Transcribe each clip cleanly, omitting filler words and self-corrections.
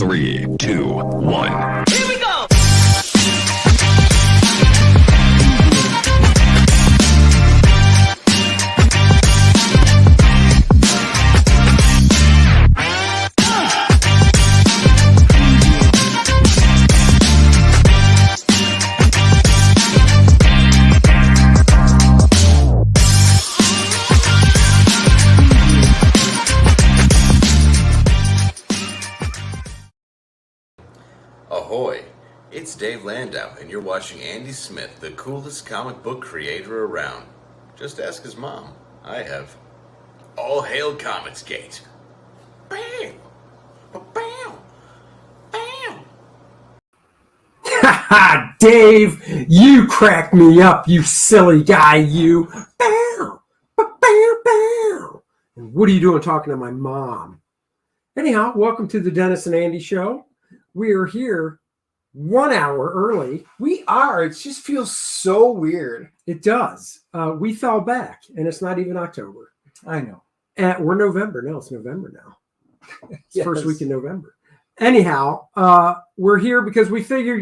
3, 2, 1. Here we go! Ahoy! It's Dave Landau, and you're watching Andy Smith, the coolest comic book creator around. Just ask his mom. I have. All hail Comicsgate! Bam! Bam! Bam! Ha Dave, you crack me up, you silly guy, you. Bow, bow, bow. And what are you doing talking to my mom? Anyhow, welcome to the Dennis and Andy Show. We are here 1 hour early. We are. It just feels so weird. It does. We fell back, and it's not even October. I know. We're November. No, it's November now. It's Yes. first week in November. Anyhow, we're here because we figured,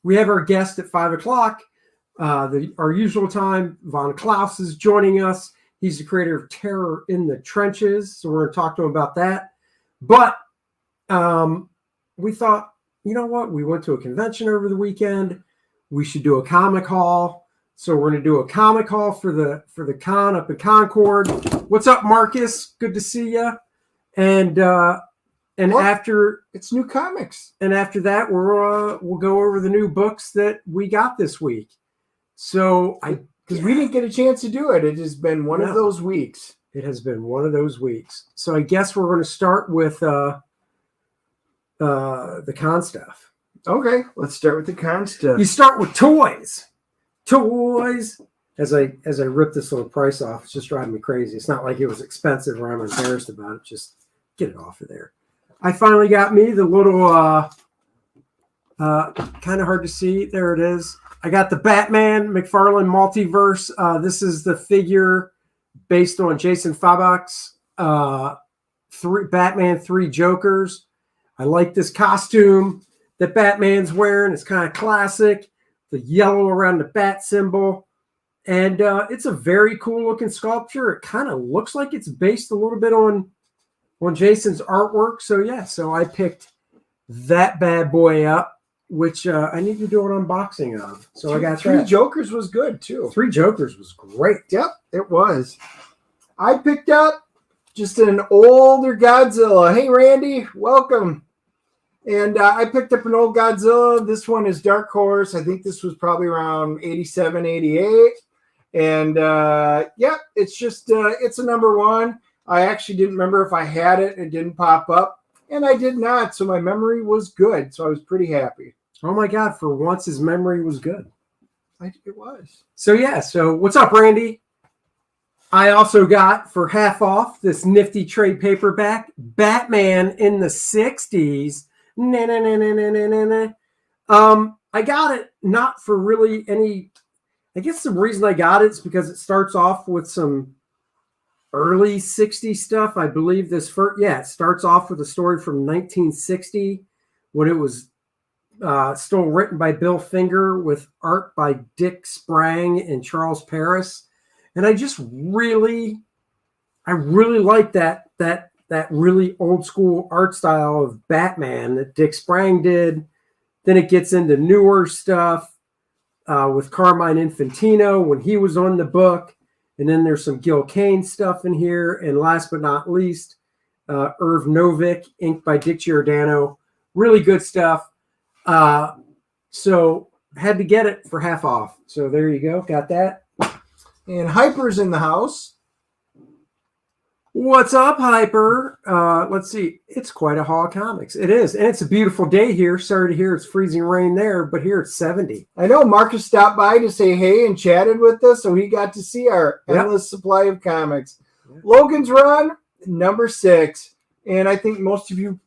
we have our guest at 5 o'clock, our usual time. Von Klaus is joining us. He's the creator of Terror in the Trenches, so we're going to talk to him about that. But we thought, you know what? We went to a convention over the weekend. We should do a comic haul. So we're going to do a comic haul for the con up in Concord. What's up, Marcus? Good to see you. And after It's new comics. and after that, we'll go over the new books that we got this week. So Because we didn't get a chance to do it. It has been one of No. those weeks. It has been one of those weeks. So I guess we're going to start with the con stuff. Okay, let's start with the con stuff. You start with toys. Toys. As I rip this little price off, it's just driving me crazy. It's not like it was expensive or I'm embarrassed about it. Just get it off of there. I finally got me the little kind of hard to see. There it is. I got the Batman McFarlane Multiverse. This is the figure based on Jason Fabok's Batman 3 Jokers. I like this costume that Batman's wearing. It's kind of classic. The yellow around the bat symbol. And it's a very cool looking sculpture. It kind of looks like it's based a little bit on Jason's artwork. So yeah, so I picked that bad boy up, which I need to do an unboxing of. So I got Three that. Jokers was good too. 3 Jokers was great. Yep, it was. I picked up just an older Godzilla. Hey, Randy, welcome. And I picked up an old Godzilla. This one is Dark Horse. I think this was probably around 87, 88. And it's just, it's a number one. I actually didn't remember if I had it. It didn't pop up. And I did not. So my memory was good. So I was pretty happy. Oh my God, for once his memory was good. It was. So yeah, so what's up, Randy? I also got for half off this nifty trade paperback, Batman in the 60s. I got it not for really any. I guess the reason I got it is because it starts off with some early 60s stuff. I believe it starts off with a story from 1960 when it was still written by Bill Finger with art by Dick Sprang and Charles Paris. And I just really like that really old school art style of Batman that Dick Sprang did. Then it gets into newer stuff with Carmine Infantino when he was on the book. And then there's some Gil Kane stuff in here. And last but not least, Irv Novick, inked by Dick Giordano. Really good stuff. So had to get it for half off. So there you go. Got that. And Hyper's in the house. What's up, Hyper? Let's see. It's quite a haul of comics. It is. And it's a beautiful day here. Sorry to hear it's freezing rain there, but here it's 70. I know Marcus stopped by to say hey and chatted with us, so he got to see our endless supply of comics. Yep. Logan's Run, number 6. And I think most of you,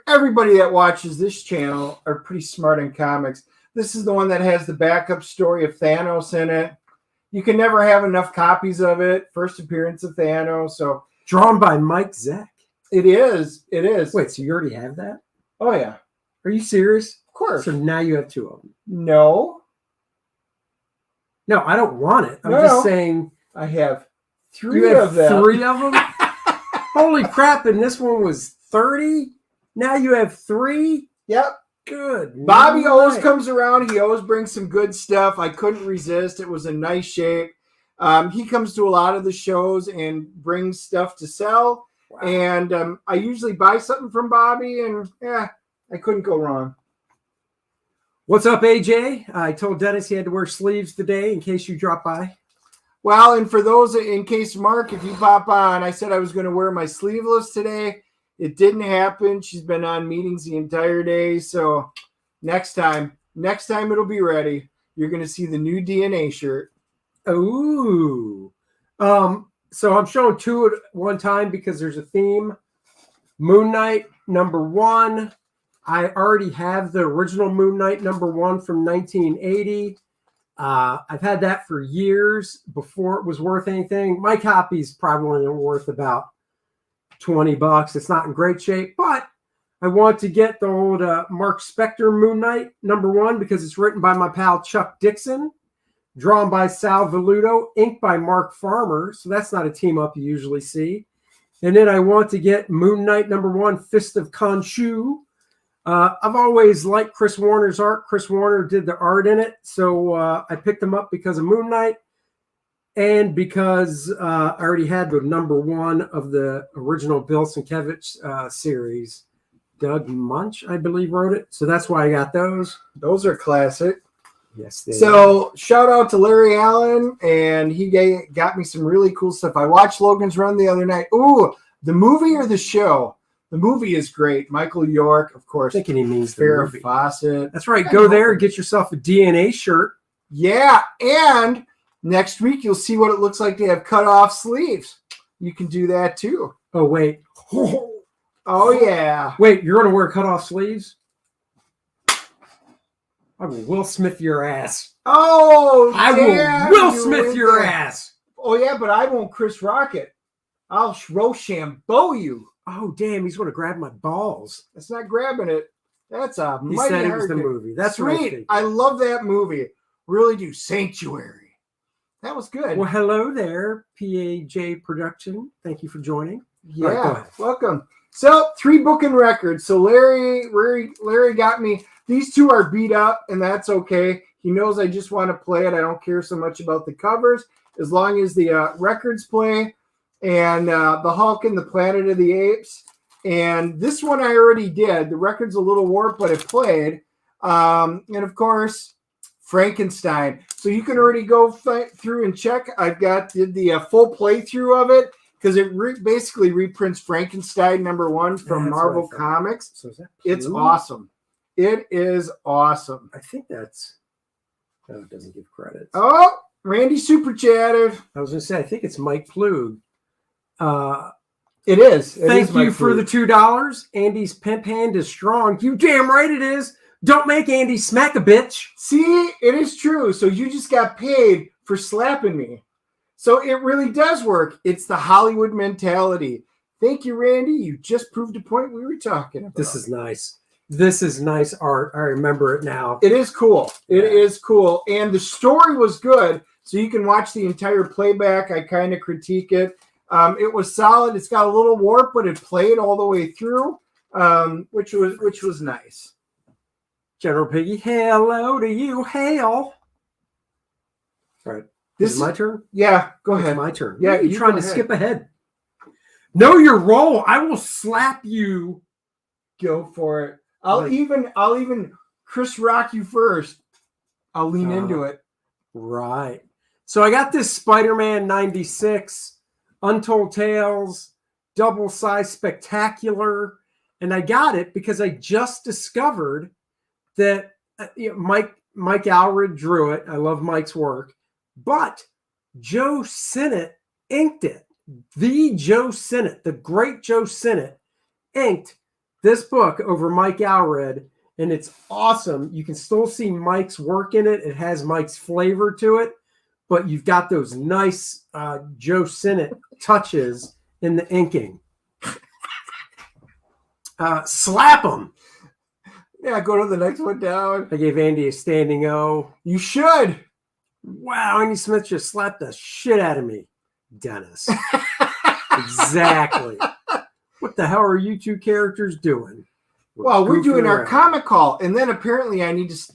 everybody that watches this channel are pretty smart in comics. This is the one that has the backup story of Thanos in it. You can never have enough copies of it. First appearance of Thanos. So drawn by Mike Zeck. It is. Wait, so you already have that? Oh, yeah. Are you serious? Of course. So now you have 2 of them. No. No, I don't want it. I'm No, just no. saying. I have 3 You have of them. 3 of them? Holy crap. And this one was 30? Now you have 3? Yep. Good. Bobby always night. comes around. He always brings some good stuff. I couldn't resist. It was a nice shape. He comes to a lot of the shows and brings stuff to sell. Wow. And I usually buy something from Bobby, and I couldn't go wrong. What's up, AJ? I told Dennis he had to wear sleeves today in case you drop by. Well, and for those, in case Mark, if you pop on, I said I was going to wear my sleeveless today. It didn't happen. She's been on meetings the entire day. So next time it'll be ready. You're going to see the new DNA shirt. Ooh. So I'm showing 2 at one time because there's a theme. Moon Knight #1. I already have the original Moon Knight #1 from 1980. I've had that for years before it was worth anything. My copy's probably worth about $20. It's not in great shape, but I want to get the old Mark Spector Moon Knight #1 because it's written by my pal Chuck Dixon, drawn by Sal Velluto, inked by Mark Farmer. So that's not a team up you usually see. And then I want to get Moon Knight #1 Fist of Khonshu. I've always liked Chris Warner's art. Chris Warner did the art in it. So I picked them up because of Moon Knight and because I already had the #1 of the original Bill Sienkiewicz series. Doug Munch, I believe, wrote it. So that's why I got those. Those are classic. Yes, they So shout out to Larry Allen, and he got me some really cool stuff. I watched Logan's Run the other night. Ooh, the movie or the show? The movie is great. Michael York, of course. thinking he means the Farrah movie. Fawcett. That's right. Go there and get yourself a DNA shirt. Yeah, and next week you'll see what it looks like to have cut off sleeves. You can do that too. Oh, wait. Oh, yeah. Wait, you're going to wear cut-off sleeves? I will Will Smith your ass. Oh, I damn, will Will you Smith went your there. ass. Oh, yeah, but I won't Chris Rock it. I'll Rochambeau you. Oh, damn, he's going to grab my balls. That's not grabbing it. That's a He mighty said it was hard the hit. movie. That's Sweet. right. I love that movie. Really do. Sanctuary. That was good. Well, hello there, PAJ Production. Thank you for joining. Yeah, All right, go ahead. welcome. So 3 booking records. So Larry got me. These 2 are beat up, and that's okay. He knows I just want to play it. I don't care so much about the covers as long as the records play. And the Hulk and the Planet of the Apes. And this one I already did. The record's a little warped, but it played. And of course, Frankenstein. So you can already go through and check. Did the full playthrough of it because it basically reprints Frankenstein #1 from Marvel Comics. So is that It's Blue? awesome. It is awesome. I think that's... Oh, it doesn't give credit. Oh, Randy super chatted. I was going to say, I think it's Mike Plug. It is. Thank you for the $2. Andy's pimp hand is strong. You damn right it is. Don't make Andy smack a bitch. See, it is true. So you just got paid for slapping me. So it really does work. It's the Hollywood mentality. Thank you, Randy. You just proved a point we were talking about. This is nice. This is nice art. I remember it now. It is cool. It is cool. And the story was good. So you can watch the entire playback. I kind of critique it. It was solid. It's got a little warp, but it played all the way through, which was nice. General Piggy, hello to you. Hail. All right. This is my turn? Yeah, go ahead. It's my turn. Yeah, you're trying to skip ahead. Know your role. I will slap you. Go for it. I'll even Chris Rock you first. I'll lean into it. Right. So I got this Spider-Man 96, Untold Tales, double size spectacular, and I got it because I just discovered that Mike Allred drew it. I love Mike's work, but Joe Sinnott inked it. The Joe Sinnott, the great Joe Sinnott, inked this book over Mike Allred, and it's awesome. You can still see Mike's work in it. It has Mike's flavor to it, but you've got those nice Joe Sinnott touches in the inking. Slap them. Yeah, go to the next one down. I gave Andy a standing O. You should. Wow, Andy Smith just slapped the shit out of me. Dennis. Exactly. What the hell are you two characters doing? We're doing our around. comic call, and then apparently Andy's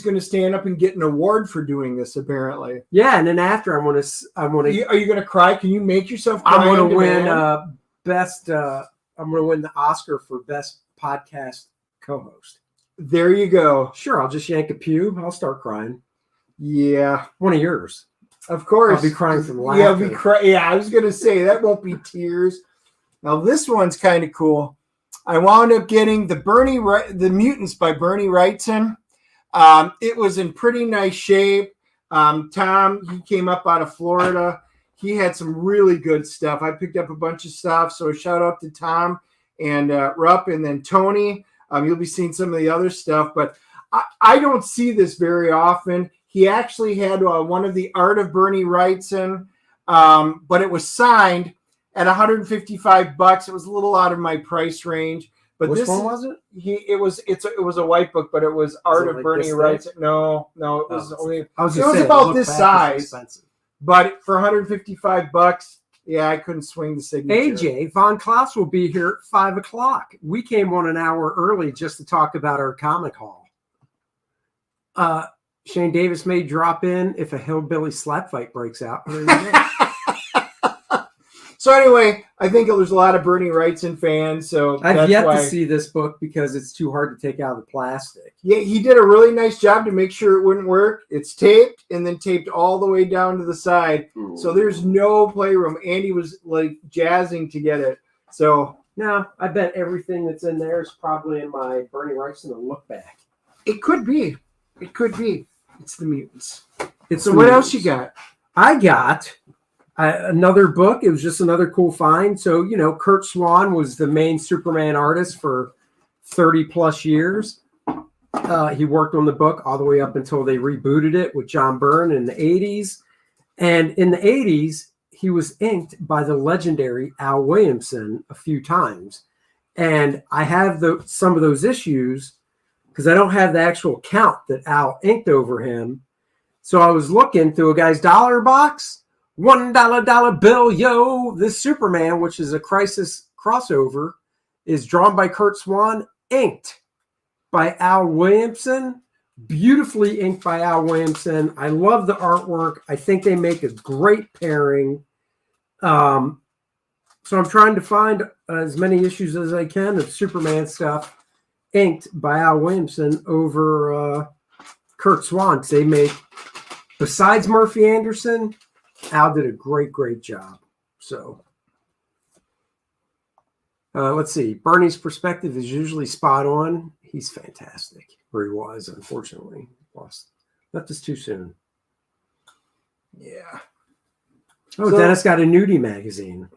going to stand up and get an award for doing this. Apparently, yeah. And then after, are you going to cry? Can you make yourself cry? I'm going to win best. I'm going to win the Oscar for best podcast co-host. There you go. Sure, I'll just yank a pube. I'll start crying. Yeah, one of yours. Of course, I'll be crying from laughter. Yeah, I was going to say that won't be tears. Now this one's kind of cool. I wound up getting the Mutants by Bernie Wrightson. It was in pretty nice shape. Tom, he came up out of Florida. He had some really good stuff. I picked up a bunch of stuff. So shout out to Tom and Rupp, and then Tony. You'll be seeing some of the other stuff, but I don't see this very often. He actually had one of the Art of Bernie Wrightson, but it was signed at $155. It was a little out of my price range. But which one was it? It was a white book, but it was Art of Bernie Wrightson. No, it was only. It was about this size. But for $155, yeah, I couldn't swing the signature. AJ Von Klaus will be here at 5:00. We came on an hour early just to talk about our comic haul. Shane Davis may drop in if a hillbilly slap fight breaks out. So anyway, I think there's a lot of Bernie Wrightson fans. So I've yet to see this book because it's too hard to take out of the plastic. Yeah, he did a really nice job to make sure it wouldn't work. It's taped and then taped all the way down to the side. Ooh. So there's no playroom. Andy was like jazzing to get it. So no, I bet everything that's in there is probably in my Bernie Wrightson look back. It could be. It could be. It's the Mutants. So what else you got? I got another book. It was just another cool find. So, Kurt Swan was the main Superman artist for 30 plus years. He worked on the book all the way up until they rebooted it with John Byrne in the 80s. And in the 80s, he was inked by the legendary Al Williamson a few times. And I have some of those issues because I don't have the actual count that Al inked over him. So I was looking through a guy's dollar box. $1 bill, yo. This Superman, which is a Crisis crossover, is drawn by Kurt Swan, inked by Al Williamson. Beautifully inked by Al Williamson. I love the artwork. I think they make a great pairing. So I'm trying to find as many issues as I can of Superman stuff inked by Al Williamson over Kurt Swan. They make, besides Murphy Anderson, Al did a great job. So let's see. Bernie's perspective is usually spot on. He's fantastic. Where he was, unfortunately, left us too soon. Yeah. Oh, so, Dennis got a nudie magazine.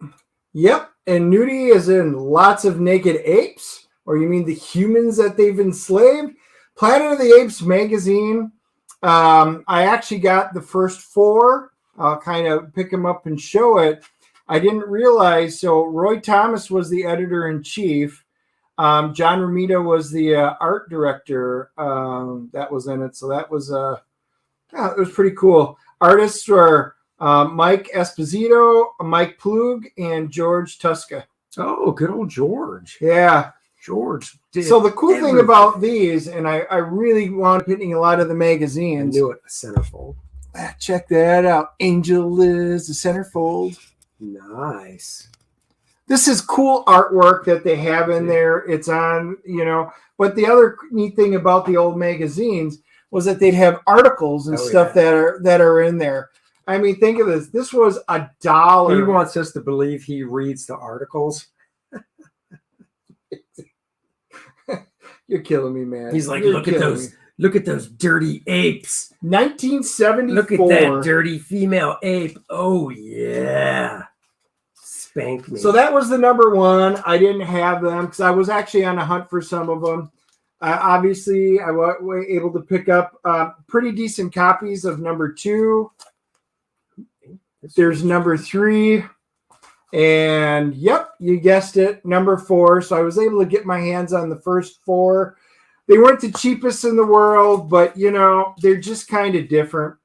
Yep, and nudie is in lots of naked apes, or you mean the humans that they've enslaved? Planet of the Apes magazine. I actually got the first 4. I'll kind of pick them up and show it. I didn't realize, so Roy Thomas was the editor-in-chief. John Romita was the art director that was in it. So that was it was pretty cool. Artists were Mike Esposito, Mike Plug, and George Tuska. Oh, good old George. Yeah. George. So the cool thing about these, and I really wound up hitting a lot of the magazines. I knew it, the centerfold. Check that out. Angel is the centerfold. Nice. This is cool artwork that they have in there. It's on, but the other neat thing about the old magazines was that they'd have articles and stuff that are in there. I mean, think of this. This was $1. He wants us to believe he reads the articles. You're killing me, man. He's like, look at those dirty apes. 1974. Look at that dirty female ape. Oh yeah. Spank me. So that was the number 1. I didn't have them because I was actually on a hunt for some of them. Obviously, I was able to pick up pretty decent copies of number 2. There's number 3. And yep, you guessed it, number 4. So I was able to get my hands on the first 4. They weren't the cheapest in the world, but you know, they're just kind of different.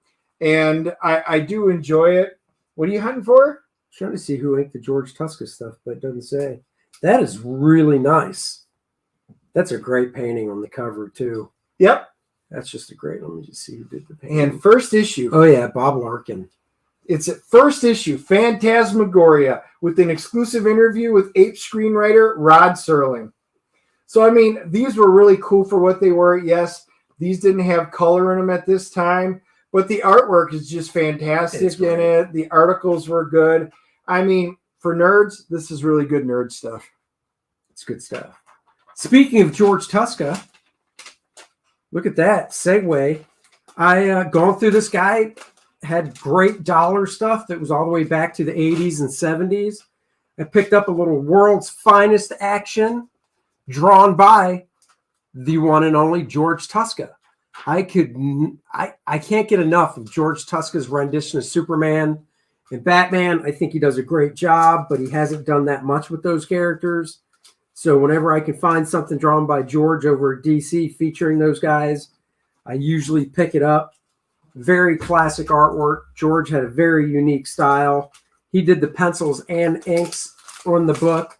And I do enjoy it. What are you hunting for? Trying to see who inked the George Tuska stuff, but it doesn't say. That is really nice. That's a great painting on the cover too. Yep. That's just a great. Let me just see who did the painting. And first issue. Oh yeah, Bob Larkin. It's at first issue, Phantasmagoria, with an exclusive interview with Ape screenwriter Rod Serling. So I mean, these were really cool for what they were. Yes, these didn't have color in them at this time, but the artwork is just fantastic in it. The articles were good. I mean, for nerds, this is really good nerd stuff. It's good stuff. Speaking of George Tuska, look at that segue. I going through this guy, had great dollar stuff that was all the way back to the 80s and 70s. I picked up a little World's Finest Action drawn by the one and only George Tuska. I can't get enough of George Tuska's rendition of Superman and Batman. I think he does a great job, but he hasn't done that much with those characters. So whenever I can find something drawn by George over at DC featuring those guys, I usually pick it up. Very classic artwork. George had a very unique style. He did the pencils and inks on the book.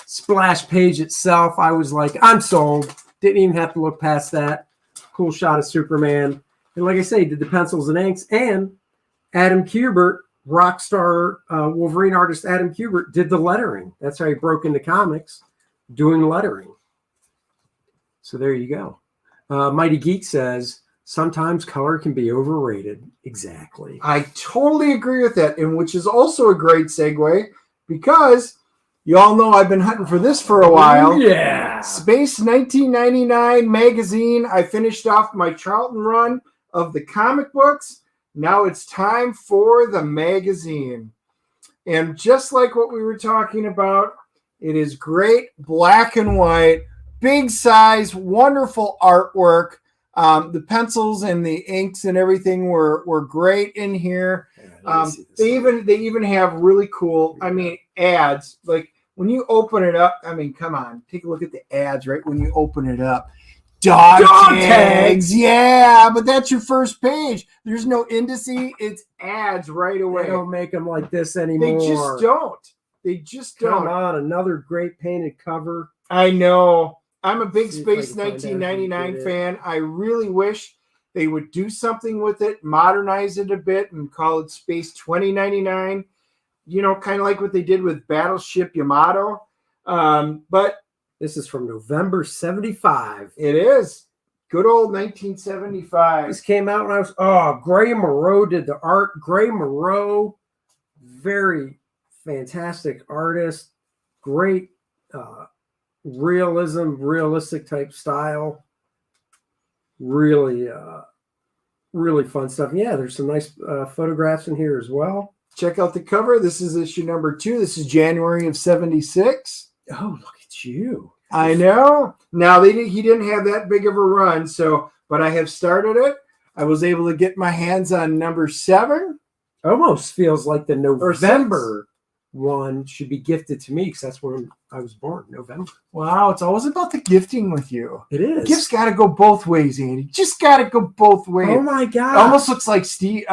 Splash page itself, I was like, I'm sold. Didn't even have to look past that. Cool shot of Superman. And like I say, did the pencils and inks. And Adam Kubert, rock star Wolverine artist Adam Kubert, did the lettering. That's how he broke into comics, doing lettering. So there you go. Mighty Geek says, sometimes color can be overrated. Exactly. I totally agree with that, and which is also a great segue because you all know I've been hunting for this for a while. Yeah. Space 1999 magazine. I finished off my Charlton run of the comic books. Now it's time for the magazine. And just like what we were talking about, it is great, black and white, big size, wonderful artwork. The pencils and the inks and everything were great in here. They even have really cool, I mean, ads. Like when you open it up, I mean, come on, take a look at the ads right when you open it up. Dog tags, yeah, but that's your first page. There's no indice, it's ads right away. They don't make them like this anymore. They just don't. They just don't. Come on, another great painted cover. I know. I'm a big Space 1999 fan. I really wish they would do something with it, modernize it a bit, and call it Space 2099. You know, kind of like what they did with Battleship Yamato. But this is from November 75. It is. Good old 1975. This came out when I was, Gray Moreau did the art. Gray Moreau, very fantastic artist. Great realistic type style. Really fun stuff. Yeah, there's some nice photographs in here as well. Check out the cover. This is issue number 2. This is January of 76. Oh, look at you. I know. Now he didn't have that big of a run, but I have started it. I was able to get my hands on number 7. Almost feels like the November one should be gifted to me because that's when I was born, November. Wow, it's always about the gifting with you. It is. Gifts got to go both ways, Andy. Just got to go both ways. Oh my God! It almost looks like Steve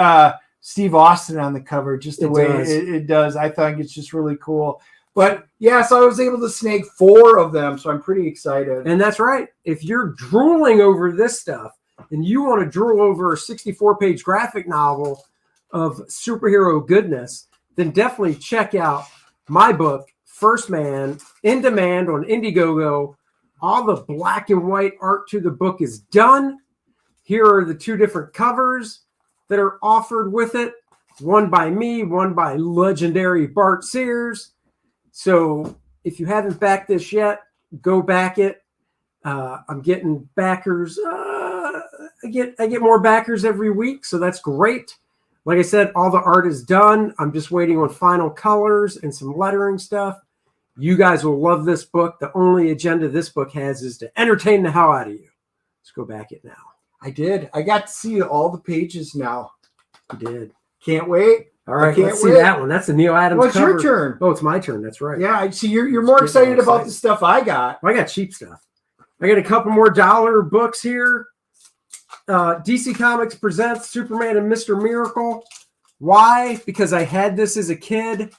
Austin on the cover, just the way it does. I think it's just really cool. But yeah, so I was able to snag 4 of them, so I'm pretty excited. And that's right. If you're drooling over this stuff and you want to drool over a 64-page graphic novel of superhero goodness, then definitely check out my book, First Man, in demand on Indiegogo. All the black and white art to the book is done. Here are the 2 different covers that are offered with it. One by me, one by legendary Bart Sears. So if you haven't backed this yet, go back it. I'm getting backers. I get more backers every week, so that's great. Like I said, all the art is done. I'm just waiting on final colors and some lettering stuff. You guys will love this book. The only agenda this book has is to entertain the hell out of you. Let's go back it now. I did. I got to see all the pages now. You did. Can't wait. All right, let's see that one. That's the Neil Adams cover. It's your turn. Oh, it's my turn. That's right. Yeah, I see you're more excited about the stuff I got. Well, I got cheap stuff. I got a couple more dollar books here. DC Comics presents Superman and Mr. Miracle. Why? Because I had this as a kid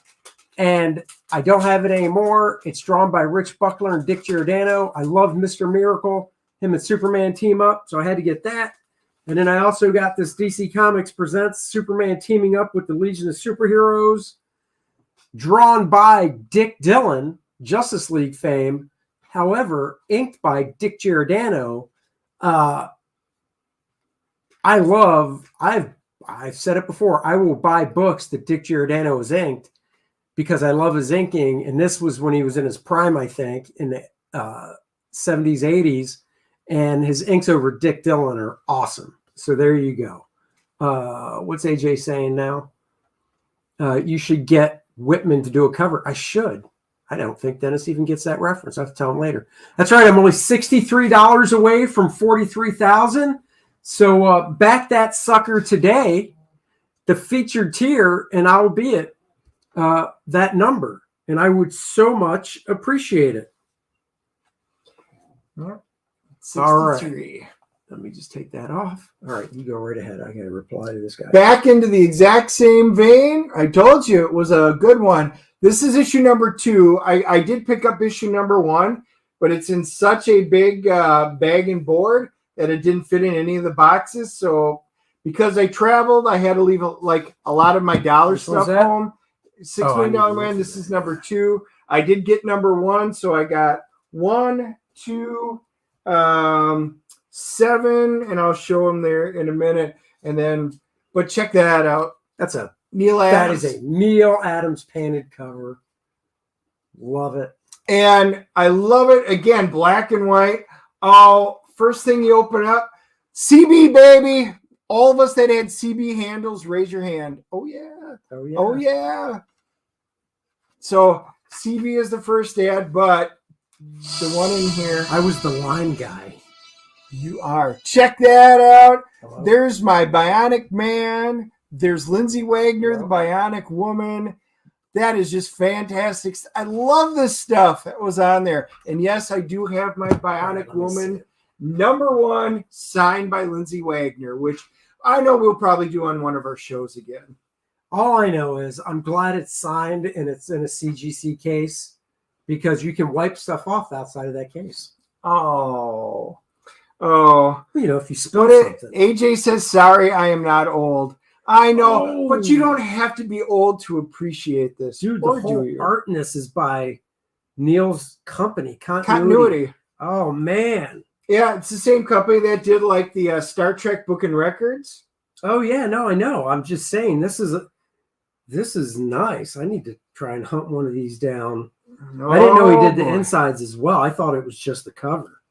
and I don't have it anymore. It's drawn by Rich Buckler and Dick Giordano. I love Mr. Miracle. Him and Superman team up, so I had to get that. And then I also got this DC Comics presents Superman teaming up with the Legion of Superheroes, drawn by Dick Dillon, Justice League fame. However, inked by Dick Giordano. I've said it before, I will buy books that Dick Giordano has inked because I love his inking. And this was when he was in his prime, I think, in the 70s, 80s. And his inks over Dick Dillon are awesome. So there you go. What's AJ saying now? You should get Whitman to do a cover. I should. I don't think Dennis even gets that reference. I have to tell him later. That's right. I'm only $63 away from 43,000. So back that sucker today, the featured tier, and I'll be at that number. And I would so much appreciate it. All right. Let me just take that off. All right, you go right ahead. I got to reply to this guy. Back into the exact same vein. I told you it was a good one. This is issue number 2. I did pick up issue number 1, but it's in such a big bag and board that it didn't fit in any of the boxes. So because I traveled, I had to leave a lot of my dollar stuff home. $6 Million Man. This is number 2. I did get number 1, so I got 1, 2, 7, and I'll show them there in a minute. And then, but check that out. That's a Neil Adams. That is a Neil Adams painted cover. Love it. And I love it. Again, black and white. Oh, first thing you open up, CB, baby. All of us that had CB handles, raise your hand. Oh, yeah. Oh, yeah. Oh, yeah. So CB is the first ad, but the one in here. I was the line guy. You are. Check that out. Hello. There's my Bionic Man. There's Lindsay Wagner, the Bionic Woman. That is just fantastic. I love this stuff that was on there. And yes, I do have my Bionic Woman number 1 signed by Lindsay Wagner, which I know we'll probably do on one of our shows again. All I know is I'm glad it's signed and it's in a CGC case because you can wipe stuff off outside of that case. Oh. You know, if you spill something. AJ says, sorry, I am not old. I know, but you don't have to be old to appreciate this. Dude, the whole art in this is by Neil's company, Continuity. Oh, man. Yeah, it's the same company that did like the Star Trek book and records. Oh, yeah, no, I know. I'm just saying this is nice. I need to try and hunt one of these down. I didn't know he did the insides as well. I thought it was just the cover.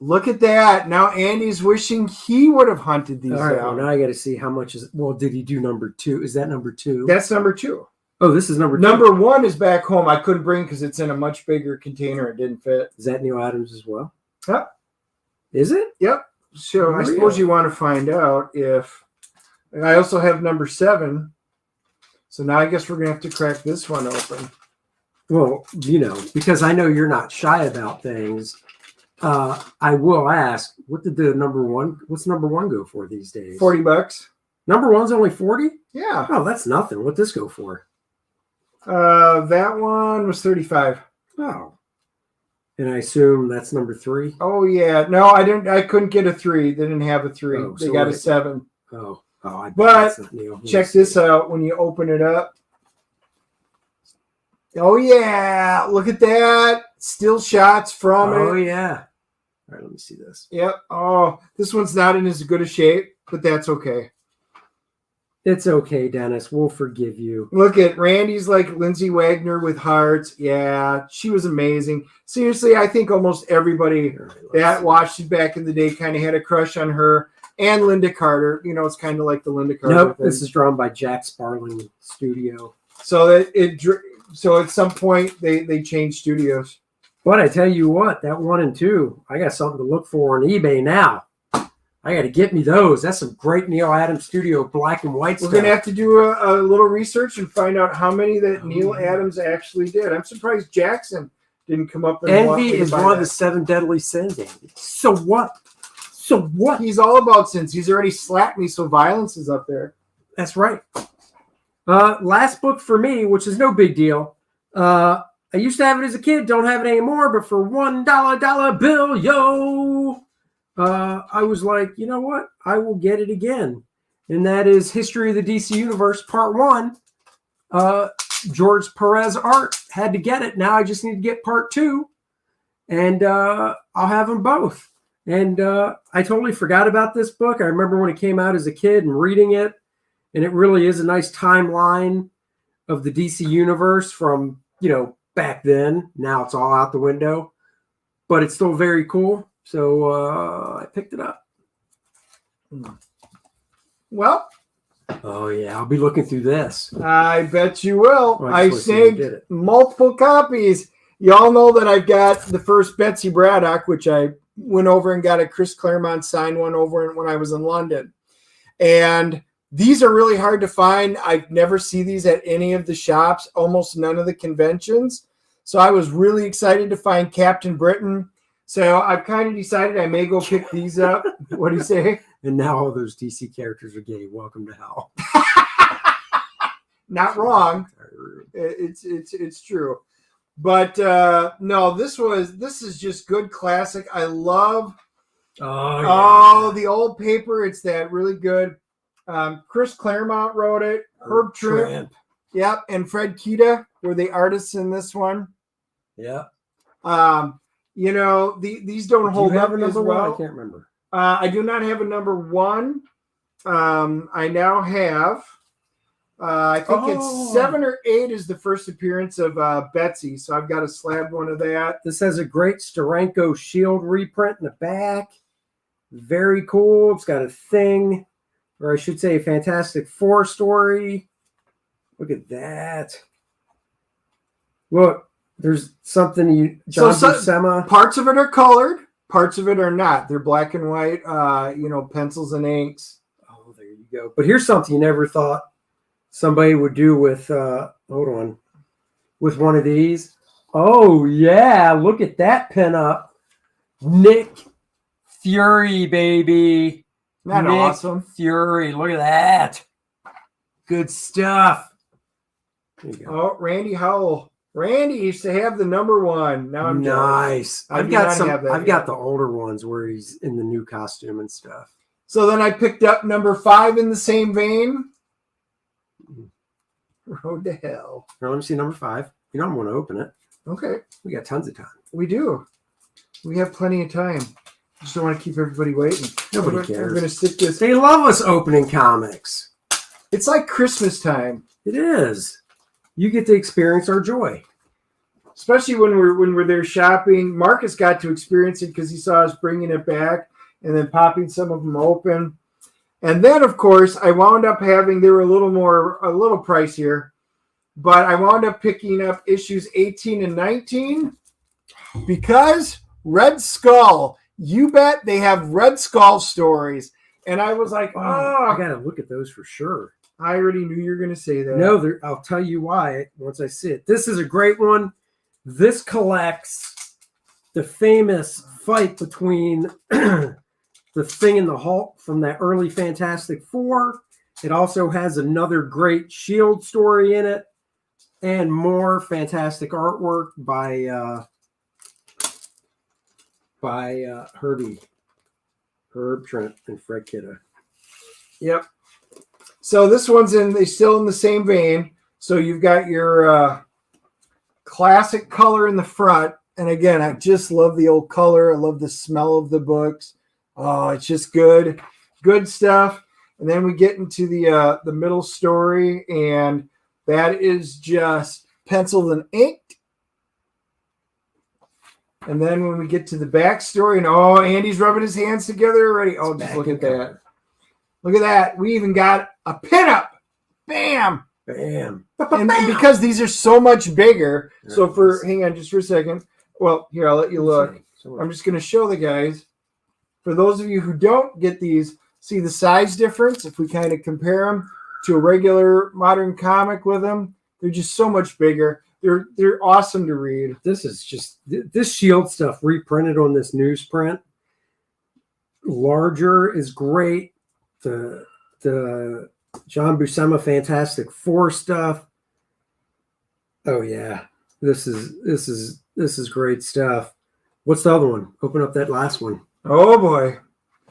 Look at that. Now Andy's wishing he would have hunted these down. Well, now I got to see how much is. Well, did he do number 2? Is that number 2? That's number 2. Oh, this is number 2. Number 1 is back home. I couldn't bring because it's in a much bigger container. It didn't fit. Is that Neil Adams as well? Yep. Is it? Yep. So I suppose you want to find out if. I also have number 7. So now I guess we're going to have to crack this one open. Well, you know, because I know you're not shy about things. I will ask, what did the number 1? What's number 1 go for these days? $40. Number 1's only 40? Yeah. Oh, that's nothing. What'd this go for? That one was 35. Oh. And I assume that's number 3? Oh yeah. No, I didn't. I couldn't get a 3. They didn't have a 3. Oh, they got a 7. Oh. I bet but that's not Neil. Check this out when you open it up. Oh yeah. Look at that. Still shots from it. Oh yeah. All right, let me see this. Yep. Oh, this one's not in as good a shape, but that's okay. It's okay, Dennis. We'll forgive you. Look at Randy's like Lindsay Wagner with hearts. Yeah, she was amazing. Seriously, I think almost everybody that watched it back in the day kind of had a crush on her and Linda Carter. You know, it's kind of like the Linda Carter Nope, thing. this is drawn by Jack Sparling Studio. So so at some point they changed studios. But I tell you what, that 1 and 2, I got something to look for on eBay now. I got to get me those. That's some great Neil Adams Studio black and white stuff. We're going to have to do a little research and find out how many that Neil Adams actually did. I'm surprised Jackson didn't come up and want me Envy to is buy one of that. the 7 deadly sins, Andy. So what? So what? He's all about sins. He's already slapped me, so violence is up there. That's right. Last book for me, which is no big deal. I used to have it as a kid, don't have it anymore, but for $1 bill, yo, I was like, you know what? I will get it again. And that is History of the DC Universe, Part 1. George Perez art. Had to get it. Now I just need to get Part 2. And I'll have them both. And I totally forgot about this book. I remember when it came out as a kid and reading it. And it really is a nice timeline of the DC Universe from, back then. Now it's all out the window. But it's still very cool. So I picked it up. Well, oh, yeah. I'll be looking through this. I bet you will. Well, I snagged multiple copies. Y'all know that I've got the first Betsy Braddock, which I went over and got a Chris Claremont signed one over when I was in London. And these are really hard to find. I never see these at any of the shops, almost none of the conventions. So I was really excited to find Captain Britain. So I've kind of decided I may go pick these up. What do you say? And now all those DC characters are gay. Welcome to hell. Not wrong. It's true. But no, this is just good classic. I love the old paper. It's that really good. Chris Claremont wrote it. Herb Trimp. Yep, and Fred Kita were the artists in this one. Yeah. These don't hold up as well. I can't remember. I do not have a number 1. I now have, I think it's 7 or 8 is the first appearance of Betsy. So I've got a slab one of that. This has a great Steranko shield reprint in the back. Very cool. It's got a thing, or I should say a Fantastic Four story. Look at that. Look, there's something John Buscema. Parts of it are colored. Parts of it are not. They're black and white, pencils and inks. Oh, there you go. But here's something you never thought somebody would do with, with one of these. Oh, yeah. Look at that pinup. Nick Fury, baby. Isn't that awesome? Fury. Look at that. Good stuff. There you go. Oh, Randy Howell. Randy used to have the number 1. Now I'm nice. I've got the older ones where he's in the new costume and stuff. So then I picked up number 5 in the same vein. Road to Hell. Now, let me see number 5. I'm going to open it. Okay. We got tons of time. We do. We have plenty of time. Just don't want to keep everybody waiting. Nobody We're cares. going to stick this. They love us opening comics. It's like Christmas time. It is. You get to experience our joy. Especially when we're there shopping. Marcus got to experience it because he saw us bringing it back and then popping some of them open. And then, of course, I wound up having, they were a little pricier, but I wound up picking up issues 18 and 19 because Red Skull, you bet they have Red Skull stories. And I was like, I got to look at those for sure. I already knew you were going to say that. No, I'll tell you why once I see it. This is a great one. This collects the famous fight between the Thing and the Hulk from that early Fantastic Four. It also has another great Shield story in it and more fantastic artwork by Herb Trimp and Fred Kita. Yep. So this one's still in the same vein. So you've got your classic color in the front. And again, I just love the old color. I love the smell of the books. Oh, it's just good stuff. And then we get into the middle story, and that is just penciled and inked. And then when we get to the back story, and Andy's rubbing his hands together already. Oh, just look at that. Look at that. We even got a pinup. Bam. Bam. And because these are so much bigger. So hang on just for a second. Well, here, I'll let you look. I'm just going to show the guys. For those of you who don't get these, see the size difference? If we kind of compare them to a regular modern comic with them, they're just so much bigger. They're awesome to read. This is just this Shield stuff reprinted on this newsprint. Larger is great. The John Buscema Fantastic Four stuff. Oh yeah, this is great stuff. What's the other one? Open up that last one. Oh boy.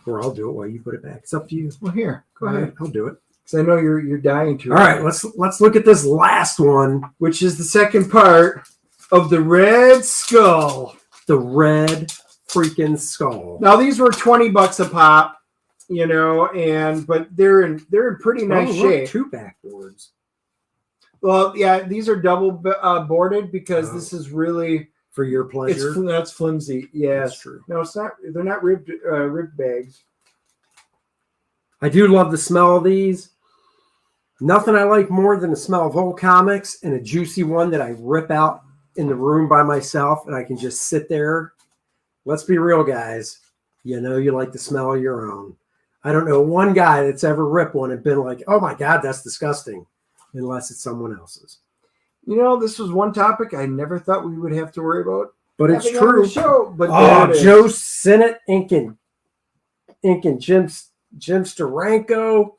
Or I'll do it while you put it back. It's up to you. Well, here, go ahead. I'll do it. Because I know you're dying to. All right, let's look at this last one, which is the second part of the Red Skull. The Red freaking Skull. Now these were $20 a pop, but they're in pretty nice shape. Two backboards. Well, yeah, these are double boarded because this is really for your pleasure. That's flimsy. Yes, that's true. No, it's not. They're not ribbed bags. I do love the smell of these. Nothing I like more than the smell of old comics and a juicy one that I rip out in the room by myself and I can just sit there. Let's be real, guys. You like the smell of your own. I don't know one guy that's ever ripped one and been like, oh my God, that's disgusting. Unless it's someone else's. This was one topic I never thought we would have to worry about. But it's true. Show, but Joe Sinnott inking Jim Steranko,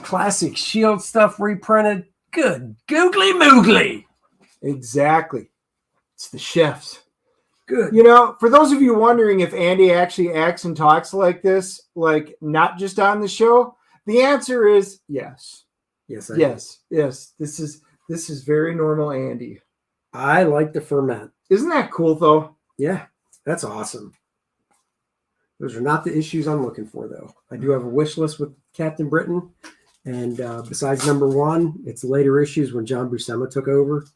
classic Shield stuff reprinted. Good googly moogly. Exactly. It's the chefs. Good. For those of you wondering if Andy actually acts and talks like this, like not just on the show, the answer is yes. Yes. Yes. This is very normal, Andy. I like the ferment. Isn't that cool, though? Yeah, that's awesome. Those are not the issues I'm looking for, though. I do have a wish list with Captain Britain, and besides number 1, it's later issues when John Buscema took over,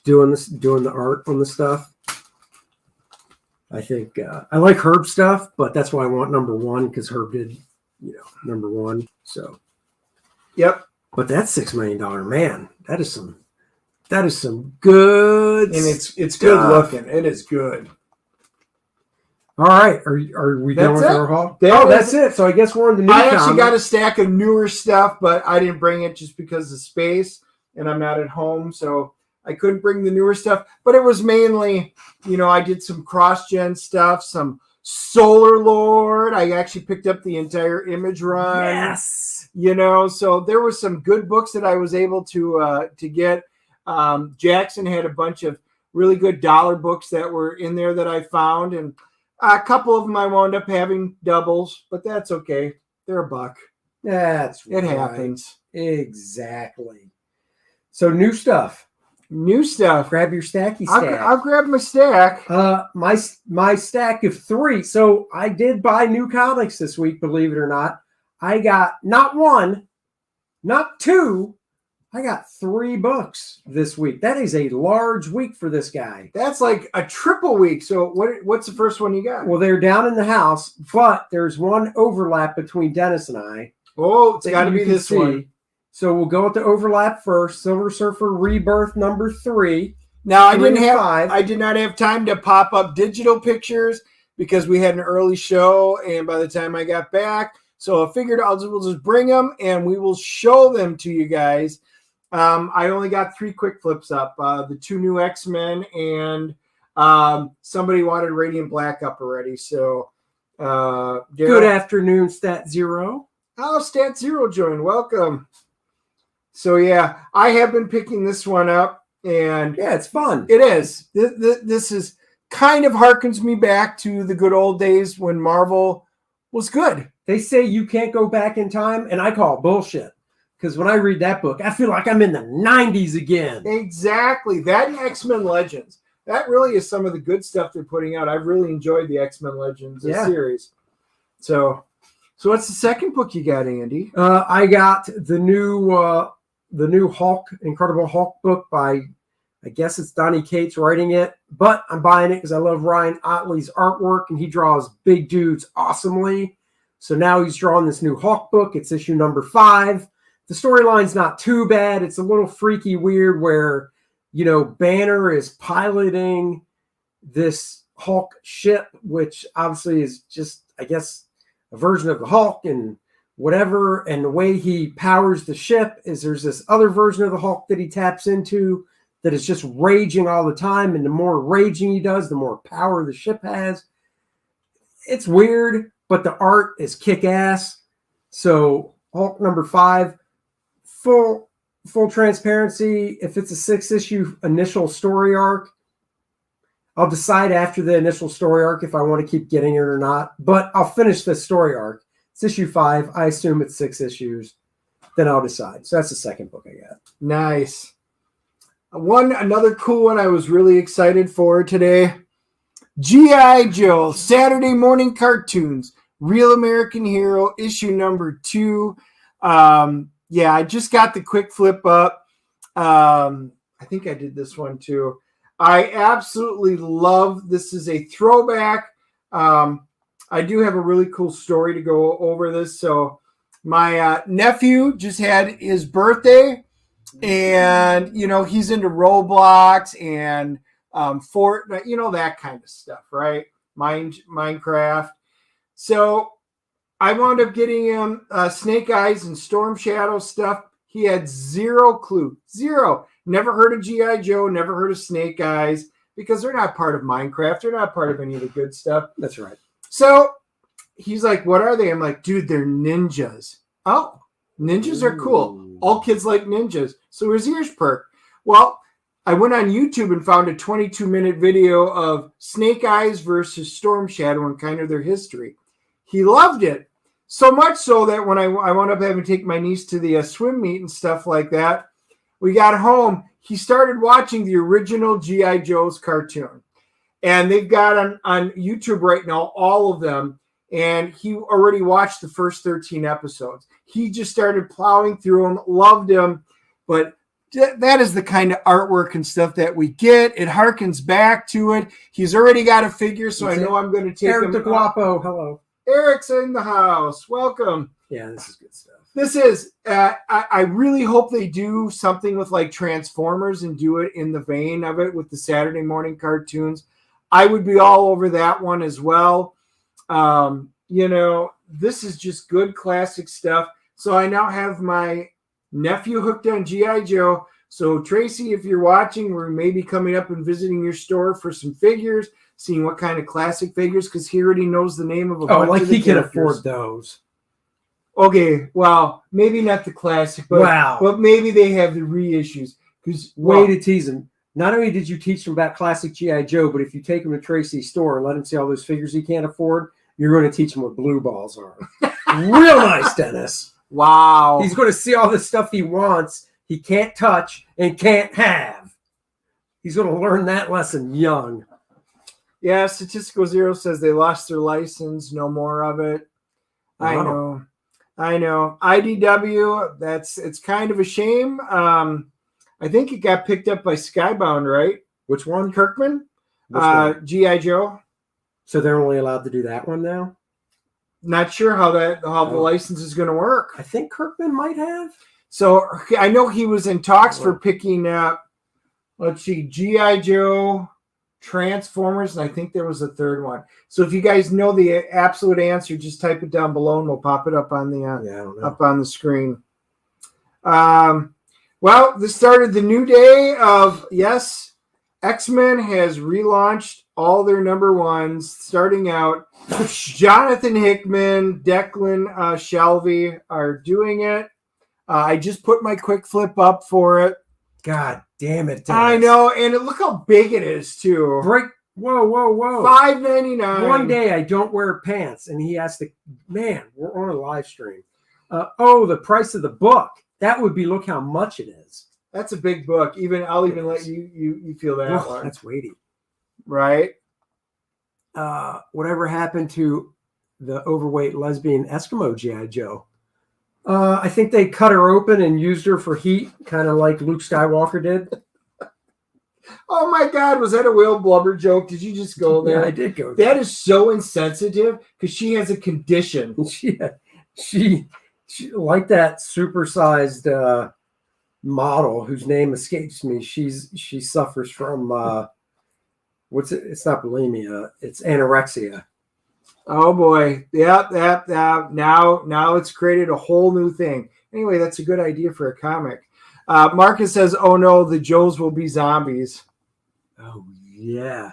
doing the art on the stuff. I think I like Herb stuff, but that's why I want number 1 because Herb did, number 1. So. Yep. But that's $6 million, man. That is some good, and it's good looking. It is good. All right, are we done with our haul? That's it. So I guess we're on the new. I actually got a stack of newer stuff, but I didn't bring it just because of space, and I'm not at home, so I couldn't bring the newer stuff. But it was mainly, I did some cross-gen stuff, some Solar Lord. I actually picked up the entire Image run. Yes. So there were some good books that I was able to get. Jackson had a bunch of really good dollar books that were in there that I found, and a couple of them I wound up having doubles, but that's okay. They're $1. It happens. Exactly. So new stuff. Grab your stacky stack. I'll grab my stack. My stack of 3. So I did buy new comics this week, believe it or not. I got not 1, not 2. I got 3 books this week. That is a large week for this guy. That's like a triple week. So what's the first one you got? Well, they're down in the house, but there's one overlap between Dennis and I. Oh, it's got to be this one. So we'll go with the overlap first. Silver Surfer Rebirth number 3. Now I did not have time to pop up digital pictures because we had an early show, and by the time I got back, so I figured we'll just bring them and we will show them to you guys. I only got 3 quick flips up. The 2 new X-Men and somebody wanted Radiant Black up already. So good afternoon, Stat Zero. Oh, Stat Zero joined. Welcome. So yeah, I have been picking this one up, and yeah, it's fun. It is. This is kind of harkens me back to the good old days when Marvel was good. They say you can't go back in time, and I call it bullshit. Because when I read that book, I feel like I'm in the 90s again. Exactly. That and X-Men Legends. That really is some of the good stuff they're putting out. I've really enjoyed the X-Men Legends series. So what's the second book you got, Andy? I got the new Hulk, Incredible Hulk book by, I guess it's Donny Cates writing it. But I'm buying it because I love Ryan Ottley's artwork, and he draws big dudes awesomely. So now he's drawing this new Hulk book. It's issue number 5. The storyline's not too bad. It's a little freaky weird where, Banner is piloting this Hulk ship, which obviously is just, I guess, a version of the Hulk and whatever. And the way he powers the ship is there's this other version of the Hulk that he taps into that is just raging all the time. And the more raging he does, the more power the ship has. It's weird, but the art is kick-ass. So Hulk number 5, full transparency. If it's a 6-issue initial story arc, I'll decide after the initial story arc if I want to keep getting it or not. But I'll finish the story arc. It's issue 5. I assume it's 6 issues. Then I'll decide. So that's the second book I got. Nice. Another cool one I was really excited for today. G.I. Joe, Saturday Morning Cartoons, Real American Hero, issue number 2. I just got the quick flip up. I think I did this one too. I absolutely love this. Is a throwback. I do have a really cool story to go over this. So my nephew just had his birthday, and he's into Roblox and Fortnite, that kind of stuff, right? Minecraft. So I wound up getting him Snake Eyes and Storm Shadow stuff. He had zero clue. Zero. Never heard of G.I. Joe, never heard of Snake Eyes, because they're not part of Minecraft. They're not part of any of the good stuff. That's right. So he's like, what are they? I'm like, dude, they're ninjas. Oh, ninjas are cool. All kids like ninjas. So his ears perk. Well, I went on YouTube and found a 22-minute video of Snake Eyes versus Storm Shadow and kind of their history. He loved it. So much so that when I wound up having to take my niece to the swim meet and stuff like that, we got home, he started watching the original G.I. Joe's cartoon. And they've got on YouTube right now, all of them. And he already watched the first 13 episodes. He just started plowing through them, loved them. But that is the kind of artwork and stuff that we get. It harkens back to it. He's already got a figure, so I know I'm going to take Eric him. the Guapo, hello. Eric's in the house. Welcome. Yeah, this is good stuff. This is, I really hope they do something with like Transformers and do it in the vein of it with the Saturday morning cartoons. I would be all over that one as well. This is just good classic stuff. So I now have my nephew hooked on G.I. Joe. So Tracy, if you're watching, we're maybe coming up and visiting your store for some figures, seeing what kind of classic figures, because he already knows the name of a bunch of the he can characters. afford those. Okay, well, maybe not the classic, but maybe they have the reissues. Way to tease him. Not only did you teach him about classic G.I. Joe, but if you take him to Tracy's store and let him see all those figures he can't afford, you're going to teach him what blue balls are. Real nice, Dennis. Wow. He's going to see all the stuff he wants, he can't touch, and can't have. He's going to learn that lesson young. Yeah, Statistical Zero says they lost their license. No more of it. Wow. I know. IDW, it's kind of a shame. I think it got picked up by Skybound, right? Which one? Kirkman? G.I. Joe. So they're only allowed to do that one now? Not sure how the license is going to work. I think Kirkman might have. So I know he was in talks for picking up, let's see, G.I. Joe, Transformers, and I think there was a third one. So if you guys know the absolute answer, just type it down below and we'll pop it up on the up on the screen. Well, this started the new day of, yes, X-Men has relaunched all their number ones, starting out. Jonathan Hickman, Declan Shalvey are doing it. I just put my quick flip up for it. God damn it, Dennis. I know, and look how big it is, too. Whoa. $5.99. One day I don't wear pants, and he has to, man, we're on a live stream. The price of the book. That would be, look how much it is. That's a big book. I'll even let you feel that one. That's weighty. Right? Whatever happened to the overweight lesbian Eskimo G.I. Joe? I think they cut her open and used her for heat, kind of like Luke Skywalker did. Oh my God, was that a Will Blubber joke? Did you just go there? Yeah, I did go there. That is so insensitive because she has a condition. She like that supersized model whose name escapes me. She suffers from it's not bulimia, it's anorexia. Oh boy. Yep. Now it's created a whole new thing. Anyway, that's a good idea for a comic. Marcus says, "Oh no, the Joes will be zombies." Oh yeah.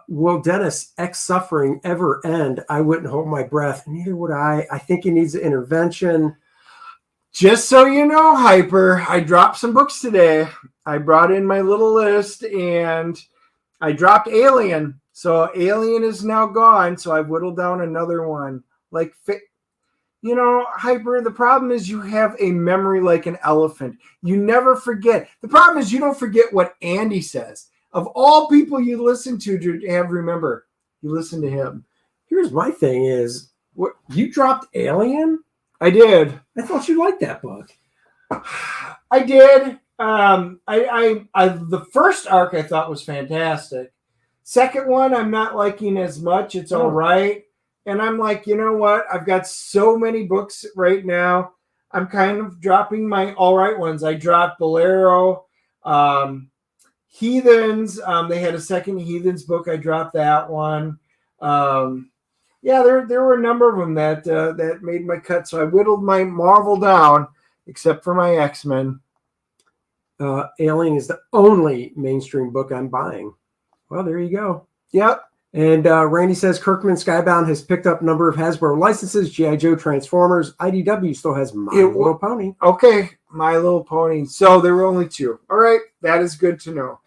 Will Dennis X suffering ever end? I wouldn't hold my breath. Neither would I. I think he needs an intervention. Just so you know, Hyper, I dropped some books today. I brought in my little list and I dropped Alien. So Alien is now gone. So I've whittled down another one. Like, you know, Hyper, the problem is you have a memory like an elephant. You never forget. The problem is you don't forget what Andy says. Of all people you listen to have remember, you listen to him. Here's my thing is, what you dropped Alien? I did. I thought you liked that book. I did. The first arc I thought was fantastic. Second one I'm not liking as much. It's all right. And I'm like, you know what? I've got so many books right now. I'm kind of dropping my all right ones. I dropped Bolero, Heathens. They had a second Heathens book. I dropped that one. Yeah, there were a number of them that made my cut. So I whittled my Marvel down, except for my X-Men. Alien is the only mainstream book I'm buying. Well, there you go. Yep. And Randy says Kirkman Skybound has picked up a number of Hasbro licenses. G.I. Joe, Transformers. IDW still has My Little Pony. Okay, My Little Pony. So there were only two. All right, that is good to know.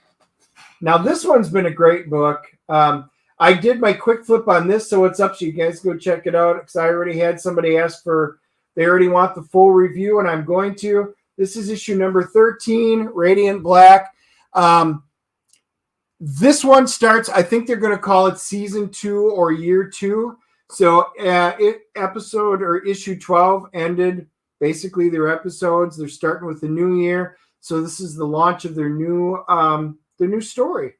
Now, this one's been a great book. I did my quick flip on this, so it's up to you guys. Go check it out because I already had somebody ask they already want the full review, and I'm going to. This is issue number 13, Radiant Black. This one starts, I think they're going to call it season 2 or year 2. So episode or issue 12 ended basically their episodes. They're starting with the new year. So this is the launch of their new story.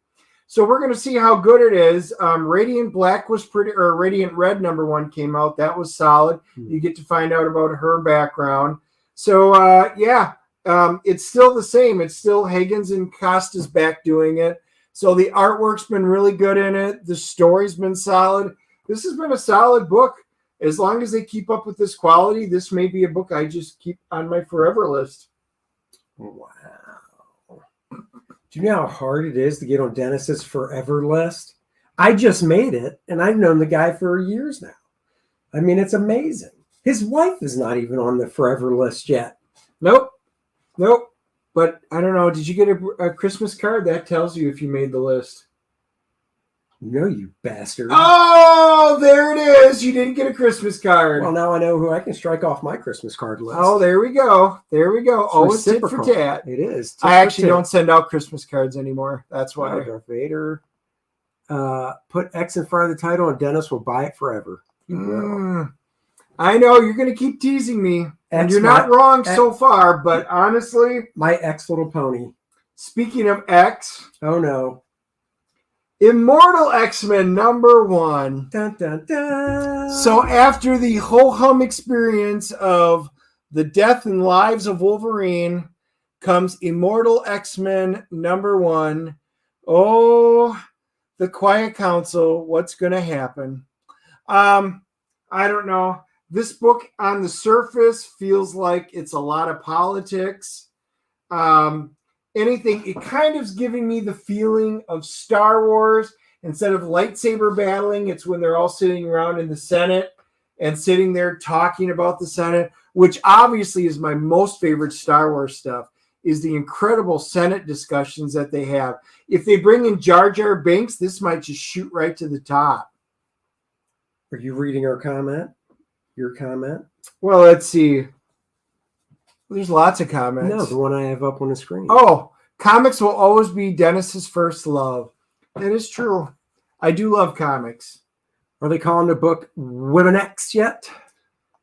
So we're going to see how good it is. Radiant Black was or Radiant Red #1 came out. That was solid. You get to find out about her background. So it's still the same. It's still Higgins and Costa's back doing it. So the artwork's been really good in it. The story's been solid. This has been a solid book. As long as they keep up with this quality, this may be a book I just keep on my forever list. Wow. Do you know how hard it is to get on Dennis's forever list? I just made it, and I've known the guy for years now. I mean, it's amazing. His wife is not even on the forever list yet. Nope. But I don't know. Did you get a Christmas card? That tells you if you made the list. No, you bastard. Oh, there it is. You didn't get a Christmas card. Well, now I know who I can strike off my Christmas card list. Oh, there we go. Oh, it's tit for tat. It is. I actually don't send out Christmas cards anymore. That's why. Darth Vader. Put X in front of the title and Dennis will buy it forever. I know. You're going to keep teasing me. And you're not wrong so far, but honestly... My X Little Pony. Speaking of X... Oh, no. Immortal X-Men #1. Dun, dun, dun. So after the ho-hum experience of the death and lives of Wolverine comes Immortal X-Men #1. Oh, the Quiet Council. What's going to happen? I don't know. This book on the surface feels like it's a lot of politics. It kind of is giving me the feeling of Star Wars. Instead of lightsaber battling, it's when they're all sitting around in the Senate and sitting there talking about the Senate, which obviously is my most favorite Star Wars stuff, is the incredible Senate discussions that they have. If they bring in Jar Jar Binks, this might just shoot right to the top. Are you reading our comment? Your comment? Well, let's see. There's lots of comments. No, the one I have up on the screen. Oh, comics will always be Dennis's first love. That is true. I do love comics. Are they calling the book Women X yet?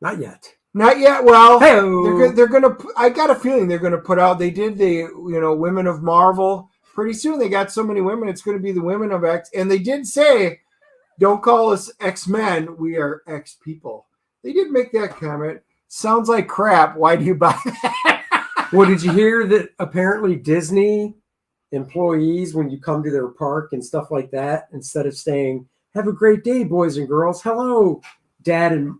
Not yet. Not yet. Well, Hey-o. they're gonna. I got a feeling they're gonna put out. They did the Women of Marvel. Pretty soon they got so many women. It's going to be the Women of X. And they did say, "Don't call us X-Men. We are X people." They did make that comment. Sounds like crap. Why do you buy that? Well, did you hear that apparently Disney employees, when you come to their park and stuff like that, instead of saying, "Have a great day, boys and girls," "Hello, dad and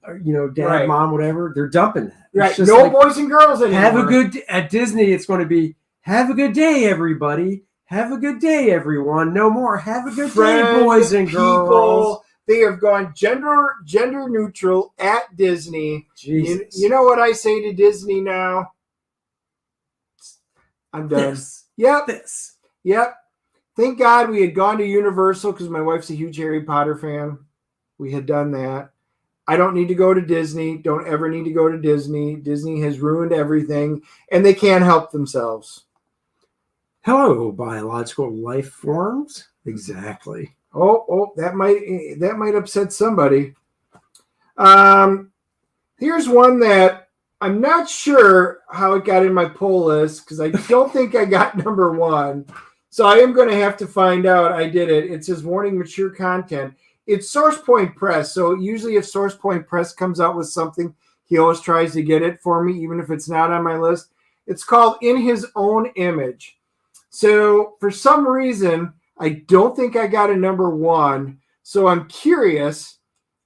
dad, Right. mom, whatever, they're dumping that. It's Right. just No like, boys and girls anymore. have a good at Disney. It's going to be have a good day, everybody. Have a good day, everyone. No more. Have a good day, boys and girls. They have gone gender neutral at Disney. Jesus. You know what I say to Disney now? I'm done. Yep. Thank God we had gone to Universal because my wife's a huge Harry Potter fan. We had done that. I don't need to go to Disney. Don't ever need to go to Disney. Disney has ruined everything, and they can't help themselves. Hello, biological life forms. Exactly. Oh, that might upset somebody. Here's one that I'm not sure how it got in my poll list because I don't think I got number one. So I am going to have to find out. I did it. It says warning mature content. It's SourcePoint Press. So usually if SourcePoint Press comes out with something, he always tries to get it for me, even if it's not on my list. It's called In His Own Image. So for some reason, I don't think I got a number one. So I'm curious.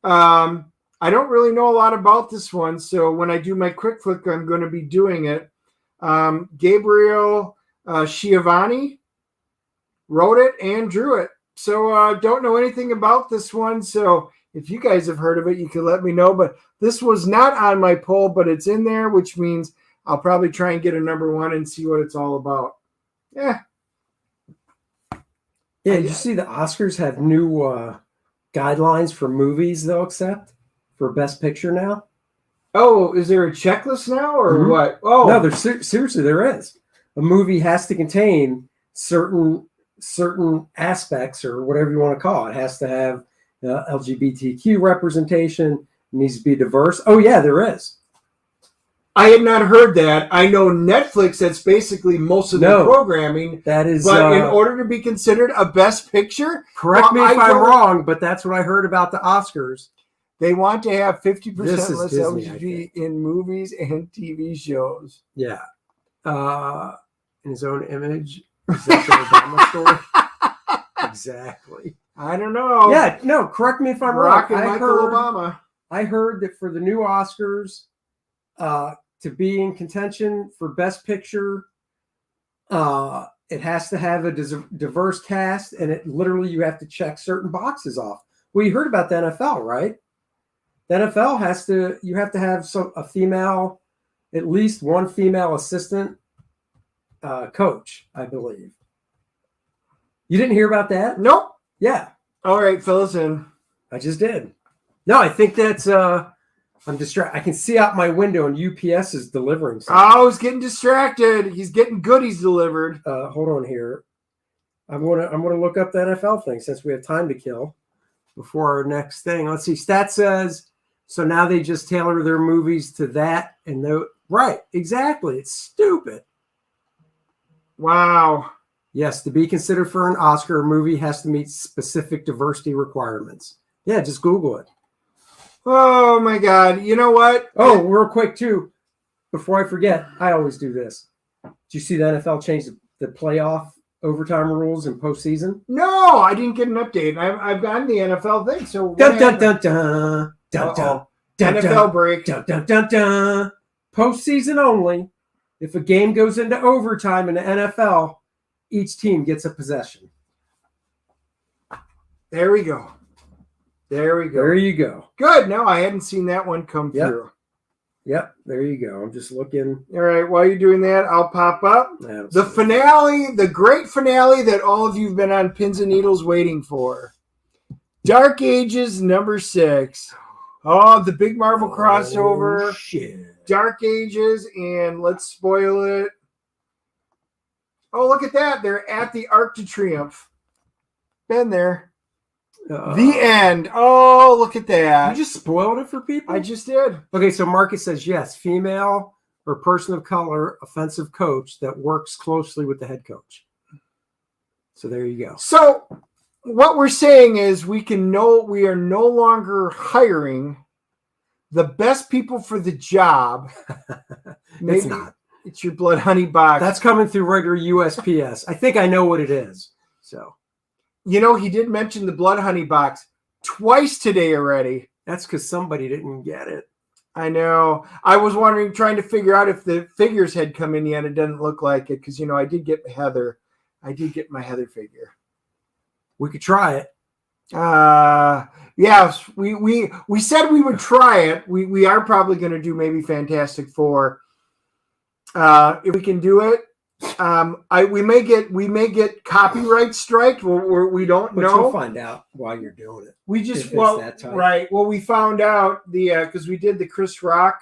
I don't really know a lot about this one. So when I do my quick flick, I'm going to be doing it. Gabriel Schiavone wrote it and drew it. So don't know anything about this one. So if you guys have heard of it, you can let me know. But this was not on my poll, but it's in there, which means I'll probably try and get a number one and see what it's all about. Yeah. Yeah, did you see the Oscars have new guidelines for movies they'll accept for Best Picture now? Oh, is there a checklist now or what? Oh, no, seriously, there is. A movie has to contain certain aspects or whatever you want to call it. It has to have LGBTQ representation. It needs to be diverse. Oh, yeah, there is. I had not heard that. I know Netflix, that's basically most of their programming. That is, but in order to be considered a Best Picture, correct me if I'm wrong, but that's what I heard about the Oscars. They want to have 50% less Disney, LGBT in movies and TV shows. Yeah. In His Own Image. Is that the Obama story? Exactly. I don't know. Yeah, no, correct me if I'm wrong. Obama. I heard that for the new Oscars, to be in contention for Best Picture, it has to have a diverse cast, and you have to check certain boxes off. Well, you heard about the NFL, right? The NFL you have to have a female, at least one female assistant coach, I believe. You didn't hear about that? Nope. Yeah. All right, fill us in. I just did. No, I think that's I'm distracted. I can see out my window and UPS is delivering something. Oh, he's getting distracted. He's getting goodies delivered. Hold on here. I'm gonna look up the NFL thing since we have time to kill before our next thing. Let's see. Stat says so now they just tailor their movies to that and right, exactly. It's stupid. Wow. Yes, to be considered for an Oscar, a movie has to meet specific diversity requirements. Yeah, just Google it. Oh my God. You know what? Oh, real quick too, before I forget, I always do this. Did you see the NFL change the playoff overtime rules in postseason? No, I didn't get an update. I've gotten the NFL thing. So dun, dun, dun, dun, dun, dun, dun, NFL break. Dun, dun, dun, dun. Postseason only. If a game goes into overtime in the NFL, each team gets a possession. There we go. There you go. Good. No, I hadn't seen that one come through. Yep. There you go. I'm just looking. All right. While you're doing that, I'll pop up the finale, the great finale that all of you have been on pins and needles waiting for. Dark Ages number 6. Oh, the big Marvel crossover. Oh, shit. Dark Ages, and let's spoil it. Oh, look at that. They're at the Arc de Triomphe. Been there. The end. Oh, look at that. You just spoiled it for people? I just did. Okay, so Marcus says, yes, female or person of color offensive coach that works closely with the head coach. So there you go. So what we're saying is we are no longer hiring the best people for the job. Maybe it's not. It's your blood honey box. That's coming through regular USPS. I think I know what it is. So, he did mention the blood honey box twice today already. That's because somebody didn't get it. I know. I was wondering, trying to figure out if the figures had come in yet. It doesn't look like it because, I did get Heather. I did get my Heather figure. We could try it. Yes, we said we would try it. We are probably going to do maybe Fantastic Four. If we can do it. We may get copyright strike. We don't know. You'll find out while you're doing it. We just right. Well, we found out because we did the Chris Rock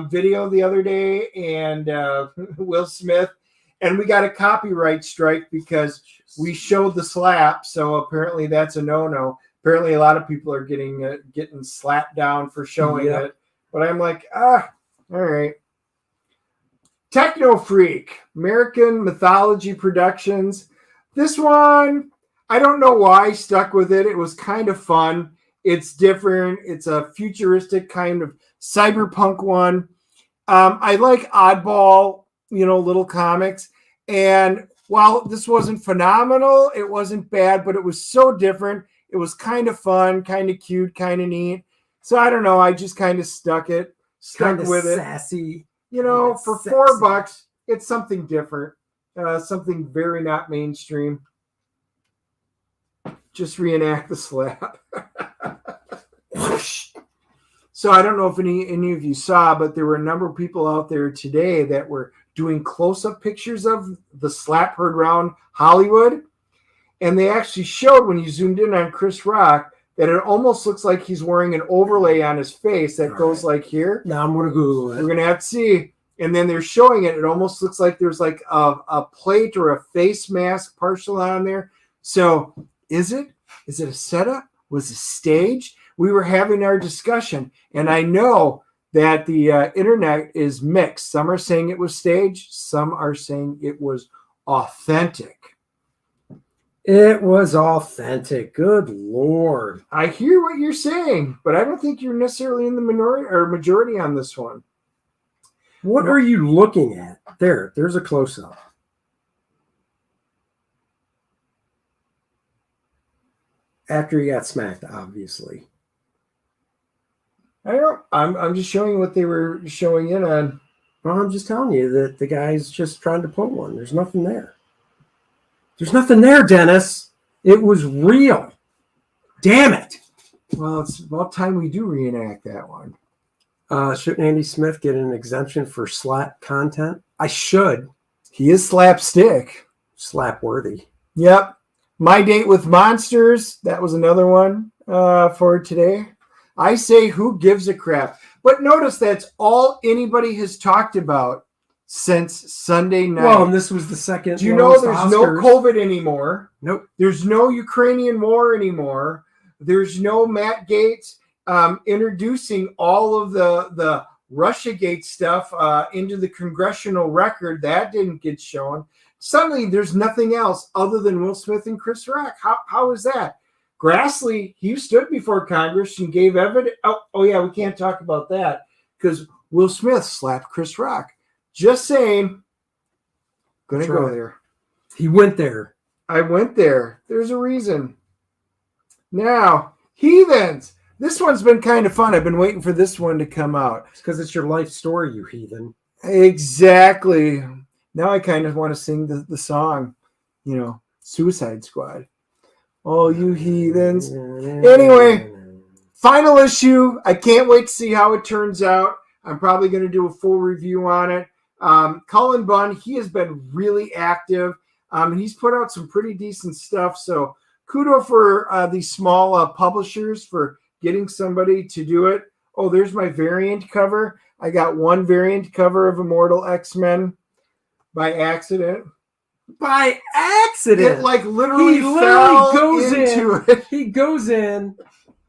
video the other day and Will Smith, and we got a copyright strike because we showed the slap. So apparently that's a no-no. Apparently a lot of people are getting slapped down for showing it. But I'm like, all right. Techno Freak, American Mythology Productions. This one, I don't know why I stuck with it. It was kind of fun. It's different. It's a futuristic kind of cyberpunk one. I like oddball, little comics. And while this wasn't phenomenal, it wasn't bad, but it was so different. It was kind of fun, kind of cute, kind of neat. So I don't know. I just kind of stuck with it. Sassy. For $4, it's something different, something very not mainstream. Just reenact the slap. So I don't know if any of you saw, but there were a number of people out there today that were doing close-up pictures of the slap heard around Hollywood, and they actually showed when you zoomed in on Chris Rock that it almost looks like he's wearing an overlay on his face that goes like here. Now I'm going to Google it. We're going to have to see. And then they're showing it. It almost looks like there's like a plate or a face mask partial on there. So is it a setup? Was it staged? We were having our discussion. And I know that the internet is mixed. Some are saying it was staged. Some are saying it was authentic. It was authentic. Good Lord. I hear what you're saying, but I don't think you're necessarily in the minority or majority on this one. What are you looking at? There's a close-up. After he got smacked, obviously. I don't know. I'm just showing what they were showing in on. Well, I'm just telling you that the guy's just trying to pull one. There's nothing there. There's nothing there, Dennis. It was real. Damn it. Well, it's about time we do reenact that one. Shouldn't Andy Smith get an exemption for slap content? I should. He is slapstick. Slap worthy. Yep. My Date with Monsters. That was another one for today. I say who gives a crap. But notice that's all anybody has talked about since Sunday night. Well, and this was the second. Do you know there's no COVID anymore? Nope. There's no Ukrainian war anymore. There's no Matt Gaetz introducing all of the Russiagate stuff into the congressional record. That didn't get shown. Suddenly, there's nothing else other than Will Smith and Chris Rock. How is that? Grassley, he stood before Congress and gave evidence. Oh yeah, we can't talk about that because Will Smith slapped Chris Rock. Just saying. Gonna go there. He went there. I went there. There's a reason. Now, Heathens. This one's been kind of fun. I've been waiting for this one to come out. It's because it's your life story, you heathen. Exactly. Now I kind of want to sing the song, Suicide Squad. Oh, you heathens. Anyway, final issue. I can't wait to see how it turns out. I'm probably going to do a full review on it. Cullen Bunn, he has been really active. And he's put out some pretty decent stuff. So kudos for these small publishers for getting somebody to do it. Oh, there's my variant cover. I got one variant cover of Immortal X-Men by accident. By accident. It literally goes into it. He goes in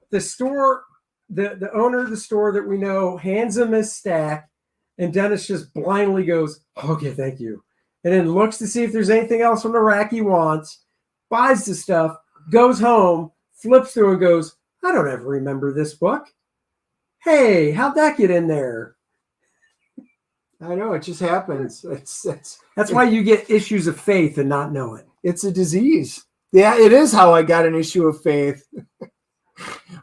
the store, the owner of the store that we know hands him his stack, and Dennis just blindly goes, okay, thank you. And then looks to see if there's anything else on the rack he wants, buys the stuff, goes home, flips through and goes, I don't ever remember this book. Hey, how'd that get in there? I know, it just happens. That's why you get issues of faith and not know it. It's a disease. Yeah, it is how I got an issue of faith.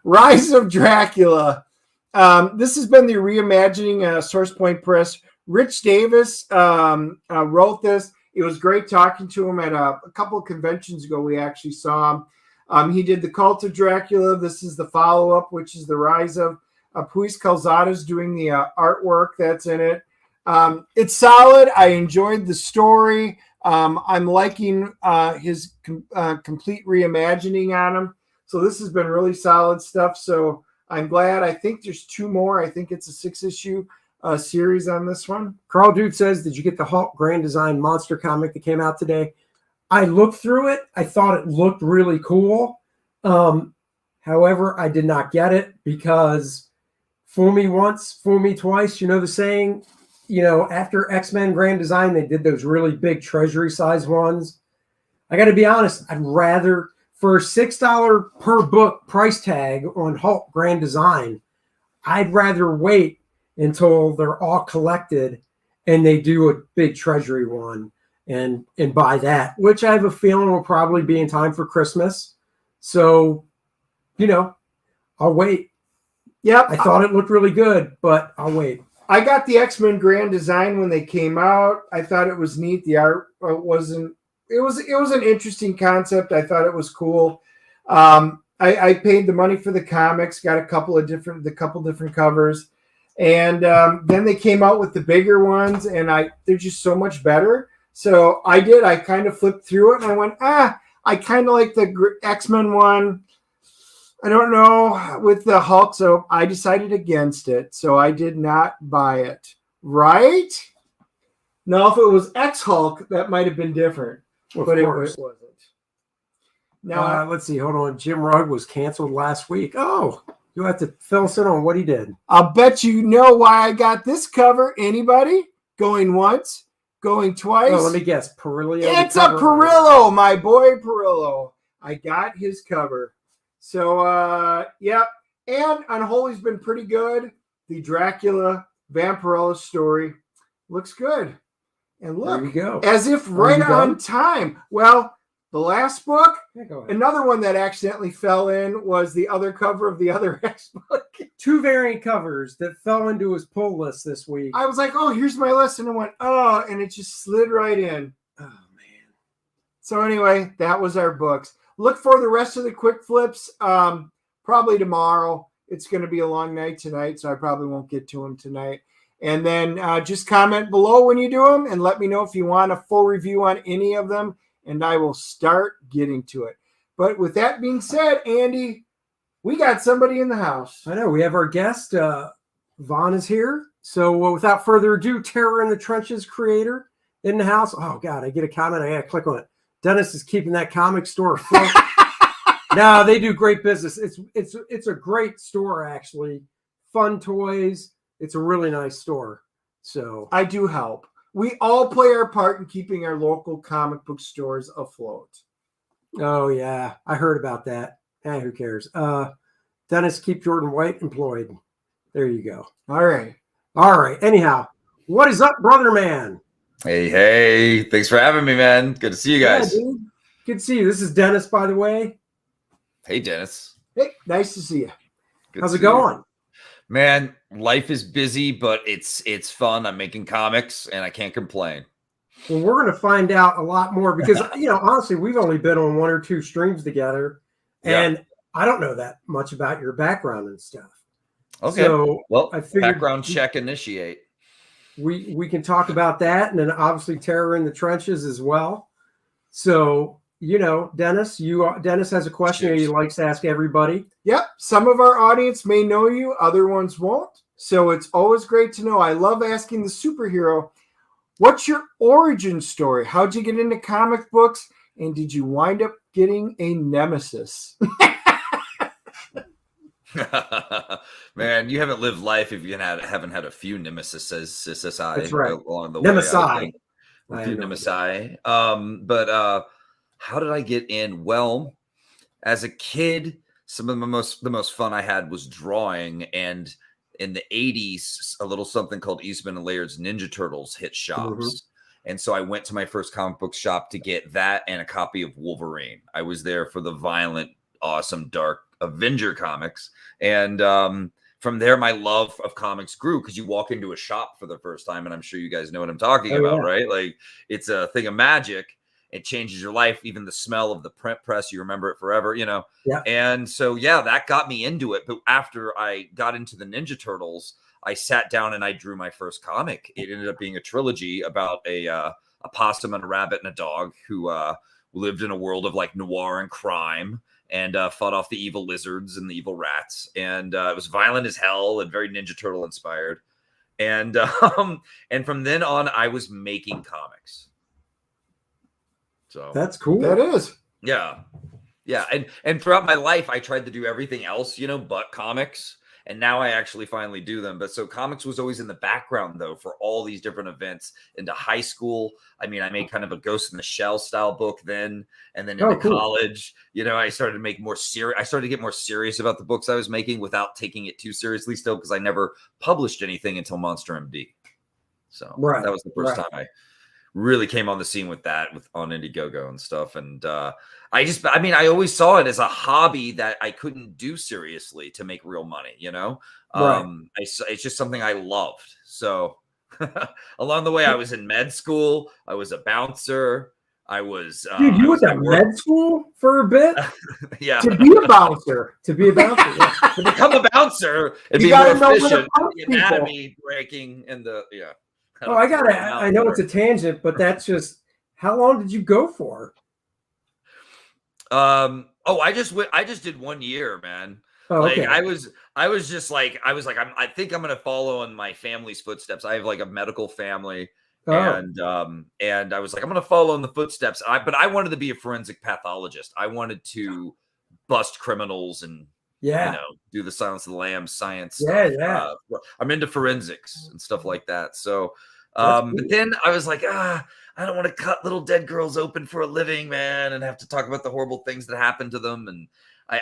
Rise of Dracula. This has been the reimagining Source Point Press. Rich Davis wrote this. It was great talking to him at a couple of conventions ago. We actually saw him. He did the Cult of Dracula. This is the follow-up, which is the Rise of. Puis Calzada's doing the artwork that's in it. It's solid. I enjoyed the story. I'm liking his complete reimagining on him. So this has been really solid stuff. So I'm glad. I think there's 2 more. I think it's a 6-issue series on this one. Carl Dude says, did you get the Hulk Grand Design monster comic that came out today? I looked through it. I thought it looked really cool. However, I did not get it because fool me once, fool me twice. You know the saying, after X-Men Grand Design, they did those really big treasury size ones. I got to be honest, I'd rather, for a $6 per book price tag on Hulk Grand Design, I'd rather wait until they're all collected and they do a big treasury one and buy that, which I have a feeling will probably be in time for Christmas. So, I'll wait. Yep. I thought it looked really good, but I'll wait. I got the X-Men Grand Design when they came out. I thought it was neat. The art wasn't. It was an interesting concept. I thought it was cool. I paid the money for the comics. Got a couple different covers, and then they came out with the bigger ones, and they're just so much better. So I did. I kind of flipped through it, and I went, I kind of like the X-Men one. I don't know with the Hulk, so I decided against it. So I did not buy it. Right? Now, if it was X-Hulk, that might have been different. But it wasn't. Now, let's see. Hold on. Jim Rugg was canceled last week. Oh, you have to fill us in on what he did. I'll bet you know why I got this cover. Anybody? Going once? Going twice? Oh, let me guess. Perillo. It's a Perillo, my boy Perillo. I got his cover. So, yep. And Unholy's been pretty good. The Dracula Vampirella story looks good. And look, there you go. As if right on time. Well, the last book, go ahead. Another one that accidentally fell in was the other cover of the other X book. 2 variant covers that fell into his pull list this week. I was like, oh, here's my list. And I went, oh, and it just slid right in. Oh, man. So anyway, that was our books. Look for the rest of the quick flips probably tomorrow. It's going to be a long night tonight, so I probably won't get to them tonight. And then just comment below when you do them and let me know if you want a full review on any of them, and I will start getting to it. But with that being said, Andy, we got somebody in the house. I know. We have our guest. Vaughn is here. So without further ado, Terror in the Trenches creator in the house. Oh, God, I get a comment. I got to click on it. Dennis is keeping that comic store afloat. No, they do great business. It's a great store, actually. Fun toys. It's a really nice store. So I do help. We all play our part in keeping our local comic book stores afloat. Oh, yeah. I heard about that. Who cares? Dennis, keep Jordan White employed. There you go. All right. Anyhow, what is up, brother man? Hey. Thanks for having me, man. Good to see you guys. Yeah, dude. Good to see you. This is Dennis, by the way. Hey, Dennis. Hey, nice to see you. How's it going? Man, life is busy, but it's fun. I'm making comics, and I can't complain. Well, we're going to find out a lot more because, honestly, we've only been on 1 or 2 streams together, and I don't know that much about your background and stuff. Okay. So well, I figured background check initiate. We can talk about that, and then obviously Terror in the Trenches as well. So, Dennis, Dennis has a question he likes to ask everybody. Yep. Some of our audience may know you, other ones won't. So it's always great to know. I love asking the superhero, what's your origin story? How'd you get into comic books? And did you wind up getting a nemesis? Man, you haven't lived life if you haven't had a few nemesis. That's right. Along the Nemesi. way. A few nemesi. But how did I get in? Well, as a kid, some of the most fun I had was drawing, and in the 80s, a little something called Eastman and Laird's Ninja Turtles hit shops. Mm-hmm. And so I went to my first comic book shop to get that and a copy of Wolverine. I was there for the violent awesome dark Avenger comics. And from there, my love of comics grew, because you walk into a shop for the first time, and I'm sure you guys know what I'm talking about, right? Like, it's a thing of magic. It changes your life. Even the smell of the print press, you remember it forever, you know? Yeah. And so, yeah, that got me into it. But after I got into the Ninja Turtles, I sat down and I drew my first comic. It ended up being a trilogy about a possum and a rabbit and a dog who lived in a world of like noir and crime, and fought off the evil lizards and the evil rats. And it was violent as hell and very Ninja Turtle inspired. And from then on, I was making comics. So That's cool. That is. Yeah. Yeah. And throughout my life, I tried to do everything else, you know, but comics. And now I actually finally do them. But so comics was always in the background, though, for all these different events. Into high school, I mean, I made kind of a Ghost in the Shell style book then. And then into college, you know, I started to make more serious. I started to get more serious about the books I was making without taking it too seriously still, because I never published anything until Monster MD. So that was the first time I really came on the scene with that, on Indiegogo and stuff. And I always saw it as a hobby that I couldn't do seriously to make real money, you know? It's just something I loved. So along the way, I was in med school. I was a bouncer. I was, dude, you went to med school for a bit? Yeah. To be a bouncer. To become a bouncer and be more efficient. The anatomy breaking and the, Oh, I know it's a tangent, but that's just, how long did you go for? I just did 1 year, man. Oh, like okay. I think I'm going to follow in my family's footsteps. I have like a medical family. And I was like, I'm going to follow in the footsteps. But I wanted to be a forensic pathologist. I wanted to bust criminals and, you know, do the Silence of the Lambs science stuff. I'm into forensics and stuff like that. So, but then I was like, I don't want to cut little dead girls open for a living, man, and have to talk about the horrible things that happened to them. And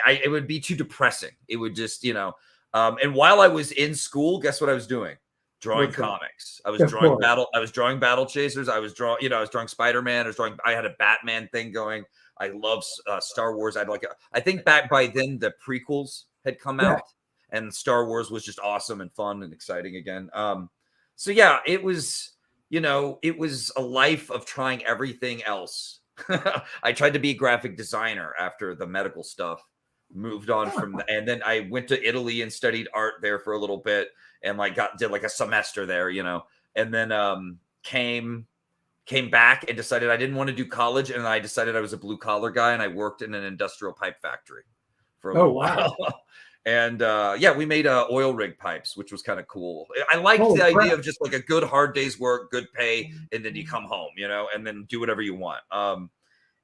it would be too depressing. It would just, you know, and while I was in school, guess what I was doing? Drawing comics. I was drawing Battle Chasers. I was drawing Spider-Man. I had a Batman thing going. I love Star Wars. I think back by then the prequels had come out, and Star Wars was just awesome and fun and exciting again. So yeah, it was, you know, it was a life of trying everything else. I tried to be a graphic designer after the medical stuff, moved on from and then I went to Italy and studied art there for a little bit, and did like a semester there, you know, and then came back and decided I didn't want to do college, and I decided I was a blue collar guy, and I worked in an industrial pipe factory for a little while. And we made oil rig pipes, which was kind of cool. I liked the idea of just like a good hard day's work, good pay, and then you come home, you know, and then do whatever you want.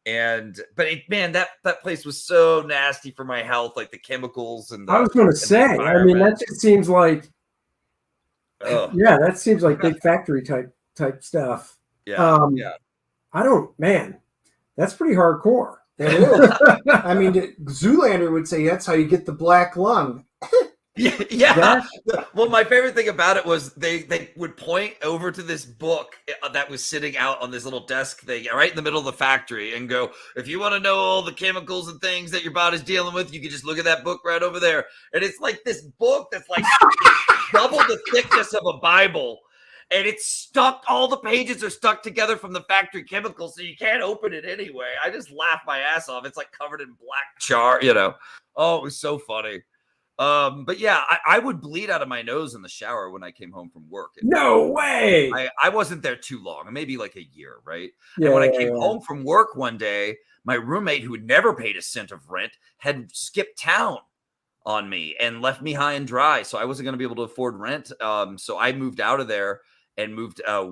That place was so nasty for my health, like the chemicals and I was going to say, I mean, that just seems like, that seems like big factory type stuff. That's pretty hardcore. It is. I mean, Zoolander would say that's how you get the black lung. Well, my favorite thing about it was they would point over to this book that was sitting out on this little desk thing right in the middle of the factory and go, if you want to know all the chemicals and things that your body's dealing with, you can just look at that book right over there. And it's like this book that's like double the thickness of a Bible. And it's stuck, all the pages are stuck together from the factory chemicals, so you can't open it anyway. I just laughed my ass off. It's like covered in black char, you know. Oh, it was so funny. But yeah, I would bleed out of my nose in the shower when I came home from work. No way. I wasn't there too long, maybe like a year, right? And when I came home from work one day, my roommate, who had never paid a cent of rent, had skipped town on me and left me high and dry. So I wasn't going to be able to afford rent. So I moved out of there and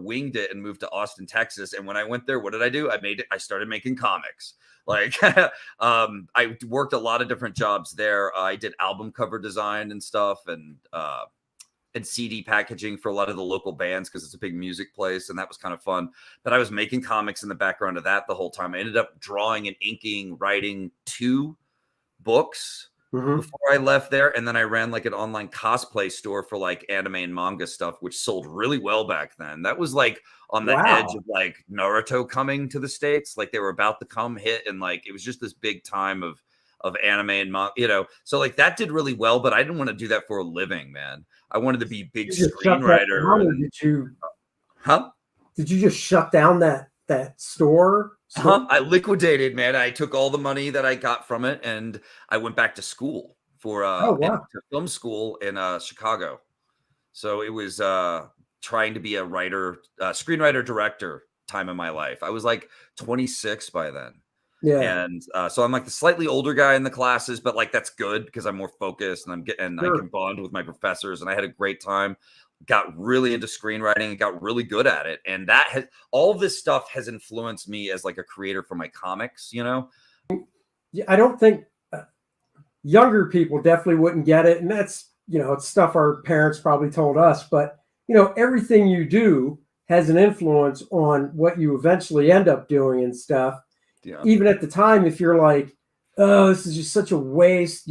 winged it and moved to Austin, Texas. And when I went there, what did I do? I started making comics. Like, I worked a lot of different jobs there. I did album cover design and stuff, and CD packaging for a lot of the local bands, because it's a big music place, and that was kind of fun. But I was making comics in the background of that the whole time. I ended up drawing and inking, writing 2 books before I left there. And then I ran like an online cosplay store for like anime and manga stuff, which sold really well back then. That was like on the edge of like Naruto coming to the States. Like they were about to come hit. And like, it was just this big time of of anime and manga, so like that did really well, but I didn't want to do that for a living, man. I wanted to be big screenwriter. Did you just shut down that store? I liquidated, man. I took all the money that I got from it, and I went back to school for to film school in Chicago. So it was trying to be a writer, screenwriter, director time in my life. I was like 26 by then. Yeah. And so I'm like the slightly older guy in the classes, but like that's good because I'm more focused and I can bond with my professors, and I had a great time. Got really into screenwriting and got really good at it. And that has all this stuff has influenced me as like a creator for my comics, Yeah, I don't think younger people definitely wouldn't get it. And that's, it's stuff our parents probably told us, but everything you do has an influence on what you eventually end up doing and stuff. Yeah. Even at the time, if you're like, oh, this is just such a waste,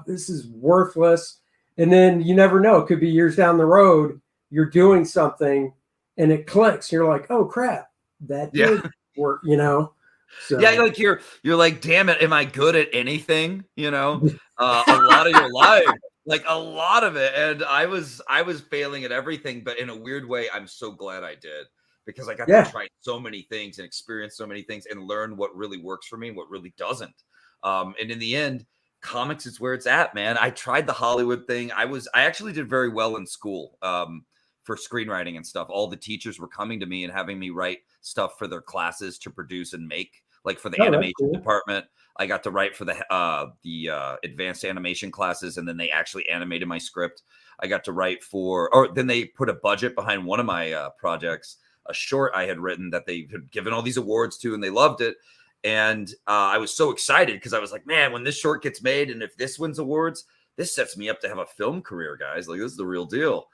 this is worthless. And then you never know. It could be years down the road, you're doing something and it clicks. You're like, oh crap, that did work, So yeah, like you're like, damn it, am I good at anything? A lot of your life, like a lot of it. And I was failing at everything, but in a weird way, I'm so glad I did, because I got to try so many things and experience so many things and learn what really works for me and what really doesn't. And in the end, comics is where it's at, man. I tried the Hollywood thing. I actually did very well in school for screenwriting and stuff. All the teachers were coming to me and having me write stuff for their classes to produce and make. Like for the animation department, I got to write for the advanced animation classes, and then they actually animated my script. I got to write then they put a budget behind one of my projects, a short I had written that they had given all these awards to, and they loved it. And I was so excited because I was like, man, when this short gets made and if this wins awards, this sets me up to have a film career, guys. Like, this is the real deal.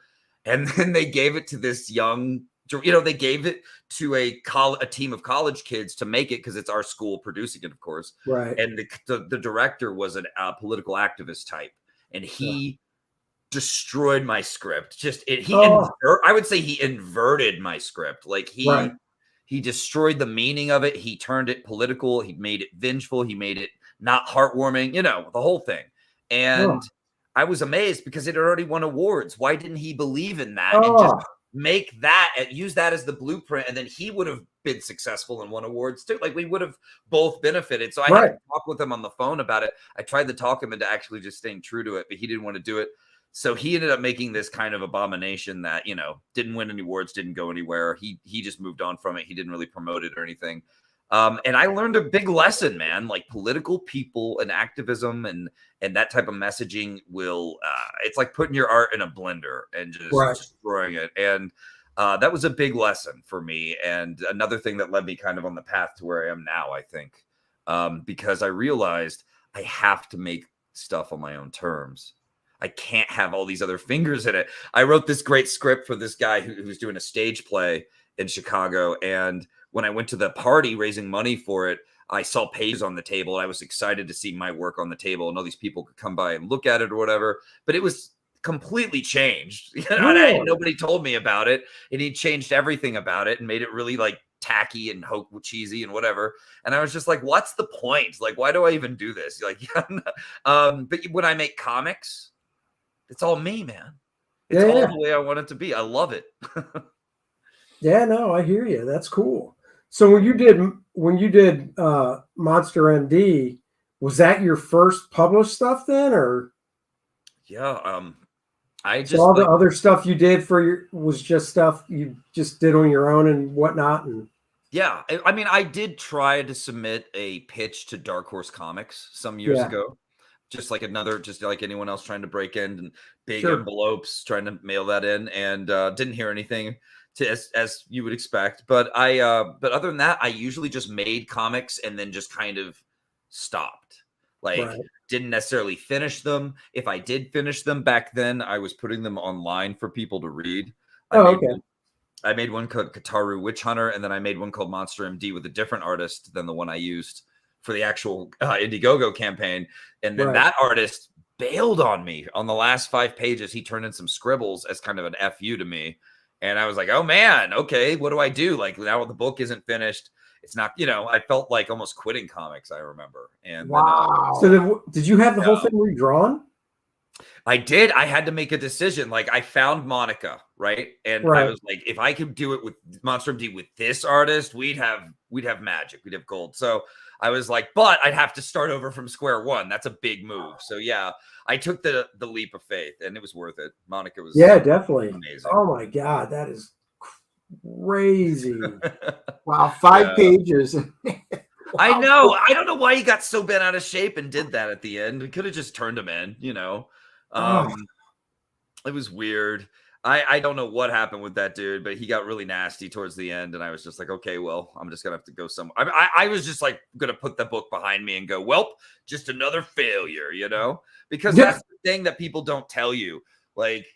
And then they gave it to this young, they gave it to a team of college kids to make it because it's our school producing it, of course. Right. And the director was a political activist type. And he destroyed my script. I would say he inverted my script. Like he destroyed the meaning of it. He turned it political. He made it vengeful. He made it not heartwarming, the whole thing. And I was amazed because it had already won awards. Why didn't he believe in that and just make that and use that as the blueprint? And then he would have been successful and won awards too. Like we would have both benefited. So I had to talk with him on the phone about it. I tried to talk him into actually just staying true to it, but he didn't want to do it. So he ended up making this kind of abomination that, didn't win any awards, didn't go anywhere. He just moved on from it. He didn't really promote it or anything. And I learned a big lesson, man, like political people and activism and that type of messaging will, it's like putting your art in a blender and just destroying it. And that was a big lesson for me. And another thing that led me kind of on the path to where I am now, I think, because I realized I have to make stuff on my own terms. I can't have all these other fingers in it. I wrote this great script for this guy who was doing a stage play in Chicago. And when I went to the party raising money for it, I saw pages on the table. And I was excited to see my work on the table and all these people could come by and look at it or whatever. But it was completely changed. Nobody told me about it. And he changed everything about it and made it really like tacky and cheesy and whatever. And I was just like, what's the point? Like, why do I even do this? Like, but when I make comics, it's all me, man. It's all the way I want it to be. I love it. Yeah, no, I hear you. That's cool. So when you did Monster MD, was that your first published stuff then, or? Yeah, I just all the other stuff you did was just stuff you just did on your own and whatnot. And yeah, I mean, I did try to submit a pitch to Dark Horse Comics some years ago. Just like anyone else trying to break in and big envelopes, trying to mail that in, and didn't hear anything as you would expect. But but other than that, I usually just made comics and then just kind of stopped. Like didn't necessarily finish them. If I did finish them back then, I was putting them online for people to read. I made one called Kataru Witch Hunter, and then I made one called Monster MD with a different artist than the one I used for the actual Indiegogo campaign. And then that artist bailed on me on the last 5 pages. He turned in some scribbles as kind of an FU to me. And I was like, oh man, okay, what do I do? Like now the book isn't finished. it's not, I felt like almost quitting comics, I remember. And Wow. So then, did you have the whole thing redrawn? I did. I had to make a decision. Like, I found Monica, right? And I was like, if I could do it with Monster MD with this artist, we'd have magic. We'd have gold. So I was like, but I'd have to start over from square one. That's a big move. So yeah, I took the leap of faith, and it was worth it. Monica was definitely amazing. Oh my God, that is crazy. Wow, 5 pages. I know. I don't know why he got so bent out of shape and did that at the end. We could have just turned him in, It was weird. I don't know what happened with that dude, but he got really nasty towards the end, and I was just like, okay, well, I'm just gonna have to go somewhere. I was just like gonna put the book behind me and go, well, just another failure, because that's the thing that people don't tell you. Like,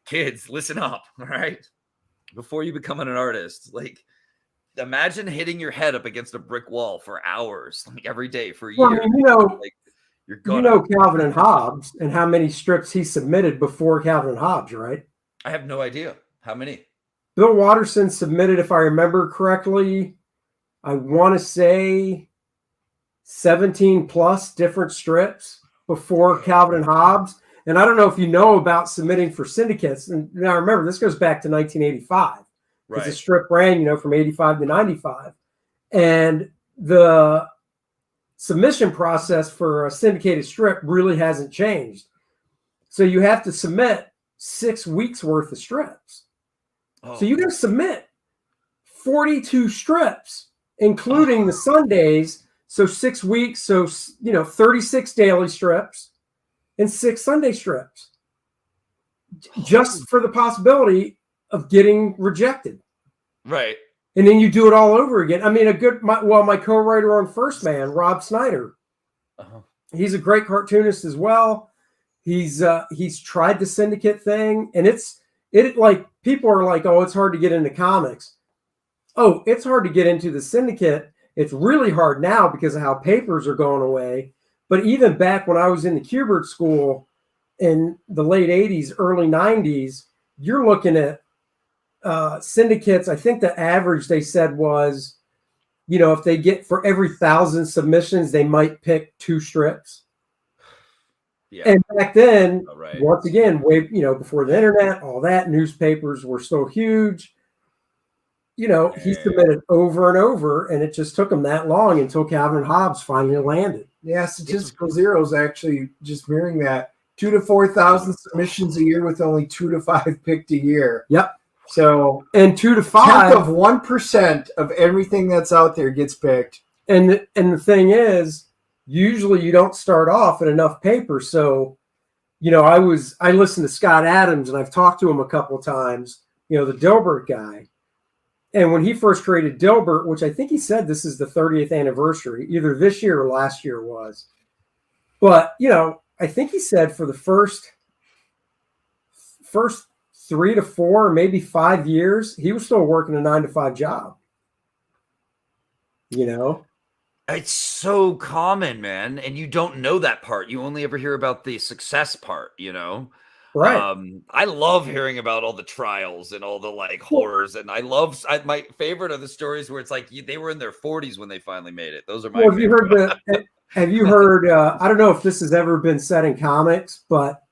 kids, listen up, all right? Before you become an artist, like, imagine hitting your head up against a brick wall for hours, like every day for a year. I mean, like, you're gonna. Calvin and Hobbes and how many strips he submitted before Calvin and Hobbes, right? I have no idea. How many? Bill Watterson submitted, if I remember correctly, I want to say 17 plus different strips before Calvin and Hobbes. And I don't know if you know about submitting for syndicates. And now remember, this goes back to 1985. Right. The strip ran, from 85 to 95. And the submission process for a syndicated strip really hasn't changed. So you have to submit 6 weeks worth of strips. So you got to submit 42 strips, including the Sundays. So 6 weeks. So, 36 daily strips and 6 Sunday strips, just for the possibility of getting rejected. Right. And then you do it all over again. I mean, my co-writer on First Man, Rob Snyder, he's a great cartoonist as well. He's tried the syndicate thing, and it like, people are like, oh, it's hard to get into comics. Oh, it's hard to get into the syndicate. It's really hard now because of how papers are going away. But even back when I was in the Kubert school in the late 80s, early 90s, you're looking at syndicates. I think the average they said was, if they get for every 1,000 submissions, they might pick 2 strips. Yeah. And back then, once again, way before the internet, all that, newspapers were so huge. He submitted over and over, and it just took him that long until Calvin and Hobbes finally landed. Yeah, Statistical Zero's actually just mirroring that. 2,000 to 4,000 submissions a year with only 2 to 5 picked a year. Yep. So, and 2 to 5 of 1% of everything that's out there gets picked. And the thing is, usually you don't start off at enough paper. So, I listened to Scott Adams, and I've talked to him a couple of times, the Dilbert guy. And when he first created Dilbert, which I think he said this is the 30th anniversary, either this year or last year was. But, I think he said for the first 3 to 4, maybe 5 years, he was still working a 9-to-5 job. It's so common, man. And you don't know that part. You only ever hear about the success part, Right. I love hearing about all the trials and all the horrors. And my favorite are the stories where it's like they were in their 40s when they finally made it. Those are my favorite. Have you heard, I don't know if this has ever been said in comics, but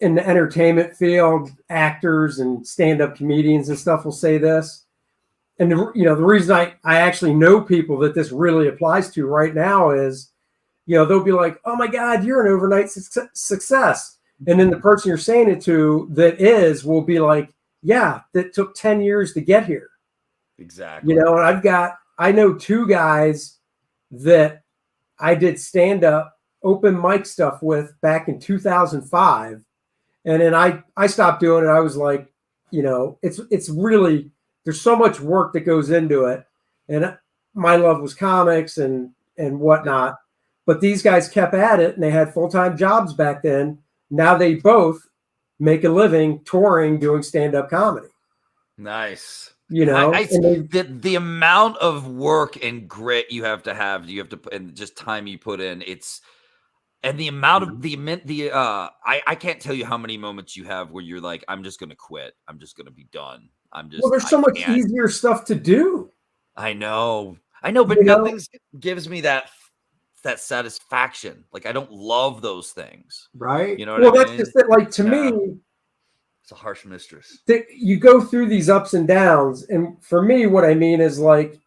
in the entertainment field, actors and stand-up comedians and stuff will say this. And the reason I actually know people that this really applies to right now is, they'll be like, oh my God, you're an overnight success. And then the person you're saying it to will be like, yeah, that took 10 years to get here. Exactly. And I know 2 guys that I did stand-up open mic stuff with back in 2005. And then I stopped doing it. I was like, it's really, there's so much work that goes into it. And my love was comics and whatnot. But these guys kept at it, and they had full-time jobs back then. Now they both make a living touring, doing stand-up comedy. Nice. The amount of work and grit you have to and just time you put in, and the amount of I can't tell you how many moments you have where you're like, I'm just going to quit. I'm just going to be done. There's so much easier stuff to do. I know, but You know? nothing gives me that satisfaction. Like I don't love those things. Right? You know what Well, I that's mean? just it. Like to Yeah. me, It's a harsh mistress. you go through these ups and downs, and for me, what I mean is like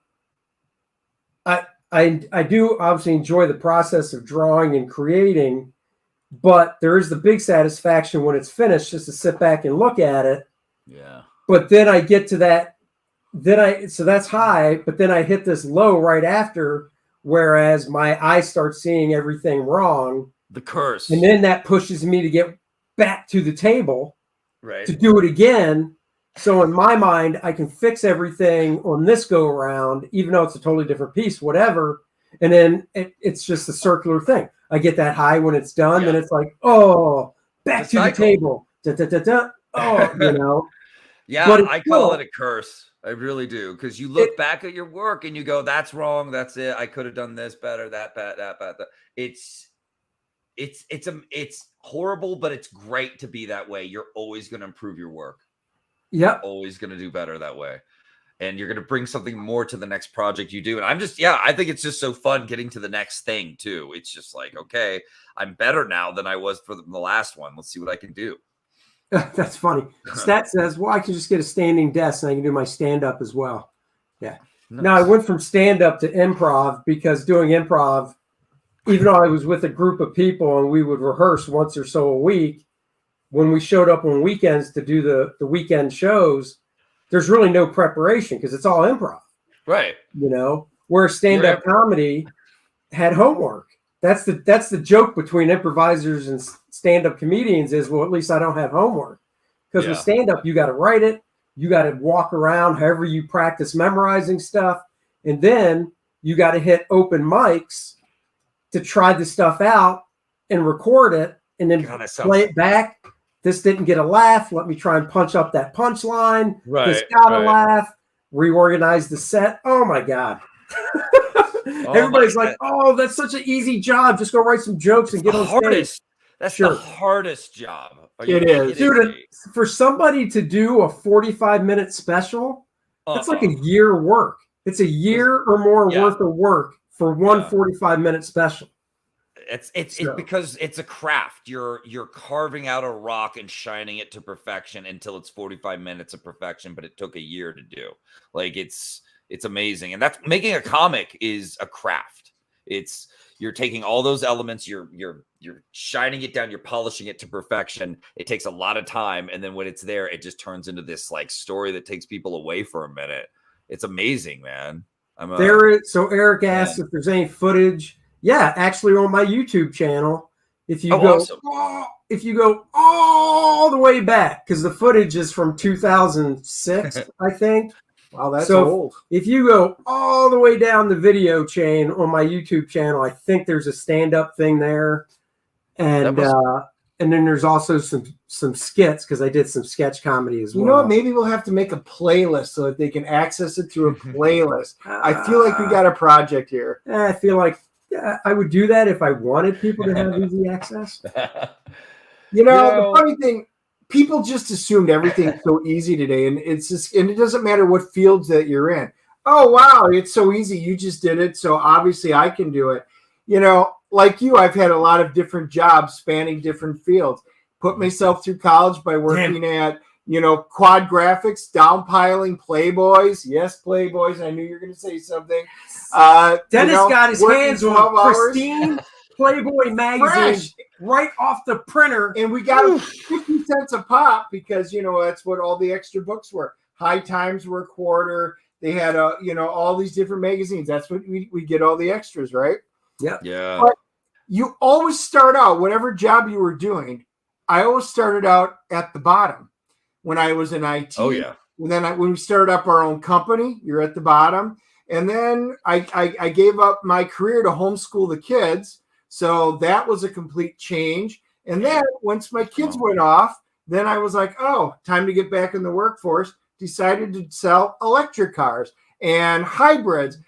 I do obviously enjoy the process of drawing and creating, but there is the big satisfaction when it's finished, just to sit back and look at it. Yeah. But then I get to that, so that's high, but then I hit this low right after, whereas my eyes start seeing everything wrong. The curse. And then that pushes me to get back to the table right. to do it again. So in my mind, I can fix everything on this go around, even though it's a totally different piece, whatever. And then it's just a circular thing. I get that high when it's done, Yeah. then it's like, oh, back It's to a the cycle. table. Da, da, da, da. Oh, you know. Yeah, But it's I call still- it a curse. I really do, because you look back at your work and you go, "That's wrong. That's it. I could have done this better. That bad. That bad." It's horrible, but it's great to be that way. You're always going to improve your work. Yep. Always going to do better that way, and you're going to bring something more to the next project you do. And I think it's just so fun getting to the next thing too. It's just like, okay, I'm better now than I was for the last one. Let's see what I can do. That's funny. Stat says, well, I can just get a standing desk and I can do my stand-up as well. Yeah. Nice. Now I went from stand-up to improv because doing improv, even though I was with a group of people and we would rehearse once or so a week, when we showed up on weekends to do the weekend shows, there's really no preparation because it's all improv. Right. You know, where stand-up comedy had homework. That's the joke between improvisers and stand-up comedians is, well, at least I don't have homework. Because with stand-up, you got to write it, you got to walk around however you practice memorizing stuff, and then you got to hit open mics to try the stuff out and record it, and then play it back. This didn't get a laugh. Let me try and punch up that punchline. Right, this got a laugh. Reorganize the set. Oh my God. Everybody's like, oh, that's such an easy job. Just go write some jokes and get on stage. That's the hardest job. It is. Dude, for somebody to do a 45-minute special, that's like a year work. It's a year or more worth of work for one 45-minute special. It's because it's a craft. You're carving out a rock and shining it to perfection until it's 45 minutes of perfection, but it took a year to do. Like it's amazing. And that's making a comic is a craft. You're taking all those elements, you're shining it down, you're polishing it to perfection. It takes a lot of time, and then when it's there, it just turns into this like story that takes people away for a minute. It's amazing, man. So Eric asked if there's any footage. Yeah, actually on my YouTube channel, if you go all the way back, because the footage is from 2006, I think. Wow, that's old. If you go all the way down the video chain on my YouTube channel, I think there's a stand-up thing there, and then there's also some skits because I did some sketch comedy as well. You know what? Maybe we'll have to make a playlist so that they can access it through a playlist. I feel like we got a project here. I feel like I would do that if I wanted people to have easy access. The funny thing, people just assumed everything's so easy today, and it doesn't matter what fields that you're in. Oh wow, it's so easy. You just did it, so obviously I can do it. Like you, I've had a lot of different jobs spanning different fields. Put myself through college by working at quad graphics, downpiling Playboys. Yes, Playboys. I knew you were going to say something. Dennis got his hands on pristine Playboy magazine right off the printer. And we got 50 cents a pop because, that's what all the extra books were. High Times were a quarter. They had, all these different magazines. That's what we get all the extras, right? Yeah. Yeah. But you always start out, whatever job you were doing, I always started out at the bottom. When I was in IT, and then when we started up our own company, you're at the bottom. And then I gave up my career to homeschool the kids. So that was a complete change. And then once my kids went off, then I was like, oh, time to get back in the workforce. Decided to sell electric cars and hybrids.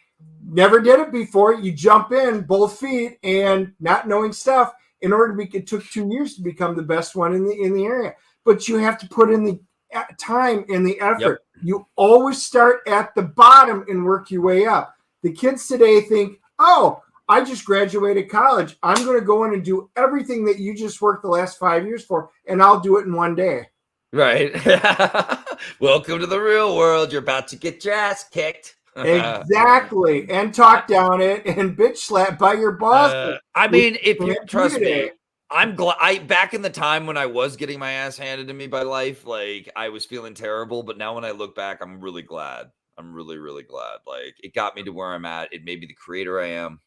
Never did it before. You jump in both feet and not knowing stuff. In order to it took 2 years to become the best one in the area. But you have to put in time and the effort. You always start at the bottom and work your way up. The kids today think, oh, I just graduated college. I'm going to go in and do everything that you just worked the last 5 years for, and I'll do it in one day. Right. Welcome to the real world. You're about to get your ass kicked. Exactly. And talk down it and bitch slap by your boss. I mean, if you trust me, I'm glad. Back in the time when I was getting my ass handed to me by life, like I was feeling terrible. But now when I look back, I'm really glad. I'm really, really glad. Like it got me to where I'm at. It made me the creator I am.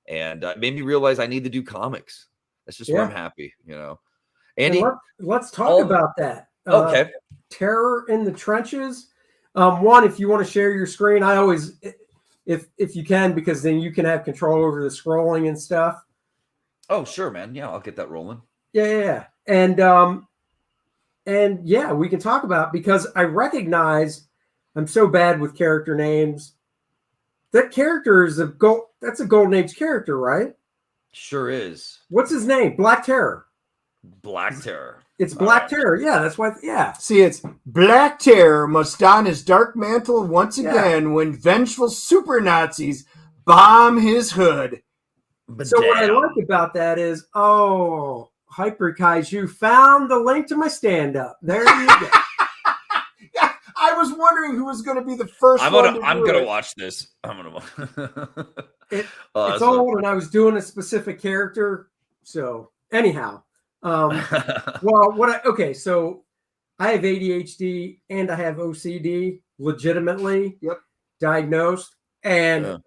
And it made me realize I need to do comics. That's just where I'm happy, you know. Andy, let's talk about that. Okay. Terror in the Trenches. One, if you want to share your screen, I always, if you can, because then you can have control over the scrolling and stuff. Oh, sure, man. Yeah, I'll get that rolling. Yeah. And yeah, we can talk about, because I recognize I'm so bad with character names. That character is that's a Golden Age character, right? Sure is. What's his name? Black Terror. Black Terror. It's Black Terror. Yeah, that's why. Yeah. See, it's Black Terror must don his dark mantle once again when vengeful super Nazis bomb his hood. But so what I like about that is, Hyper Kaiju found the link to my stand-up. There you go. Yeah, I was wondering who was going to be the first I'm gonna watch this. It's old, and I was doing a specific character. So anyhow, so I have ADHD and I have OCD, legitimately diagnosed, and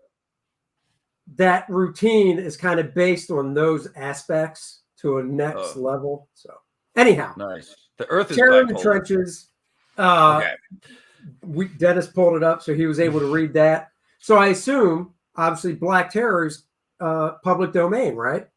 that routine is kind of based on those aspects to a next level. So anyhow, nice. The Earth is Terror in the Trenches. Dennis pulled it up, so he was able to read that. So I assume, obviously, Black Terror's public domain, right?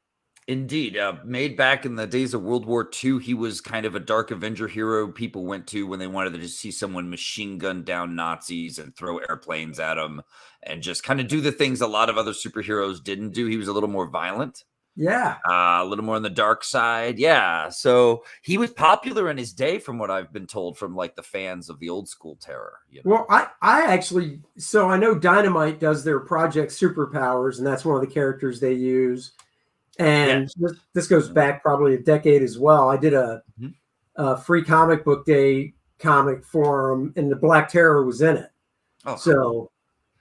Indeed. Made back in the days of World War II, he was kind of a dark Avenger hero people went to when they wanted to just see someone machine gun down Nazis and throw airplanes at them and just kind of do the things a lot of other superheroes didn't do. He was a little more violent. Yeah. A little more on the dark side. Yeah. So he was popular in his day, from what I've been told from like the fans of the old school Terror. You know? Well, I actually, so I know Dynamite does their Project Superpowers, and that's one of the characters they use. And this goes back probably a decade as well. I did a free comic book day comic forum, and the Black Terror was in it. Oh, so cool.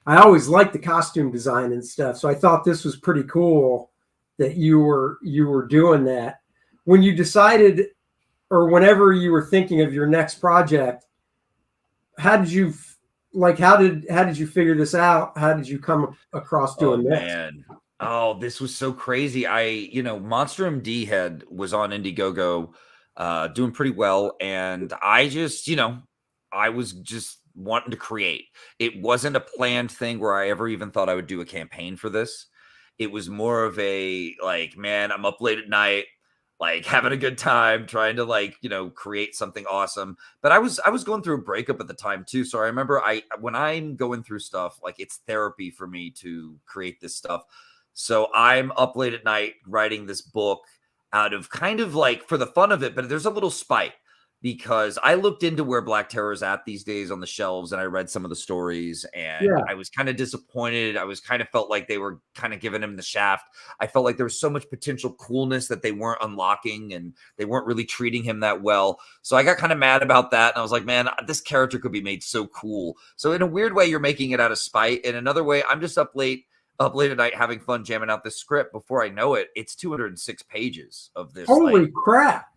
I always liked the costume design and stuff. So I thought this was pretty cool that you were doing that. When you decided, or whenever you were thinking of your next project, how did you figure this out? How did you come across doing this? Man. Oh, this was so crazy. Monster MD was on Indiegogo, doing pretty well. And I just, I was just wanting to create. It wasn't a planned thing where I ever even thought I would do a campaign for this. It was more of a like, man, I'm up late at night, like having a good time, trying to create something awesome. But I was going through a breakup at the time too. So I remember when I'm going through stuff, like it's therapy for me to create this stuff. So I'm up late at night writing this book out of kind of like for the fun of it, but there's a little spite because I looked into where Black Terror is at these days on the shelves, and I read some of the stories, and I was kind of disappointed. I was kind of felt like they were kind of giving him the shaft. I felt like there was so much potential coolness that they weren't unlocking, and they weren't really treating him that well. So I got kind of mad about that, and I was like, man, this character could be made so cool. So in a weird way, you're making it out of spite. In another way, I'm just up late at night having fun jamming out this script. Before I know it, it's 206 pages of this. Holy crap.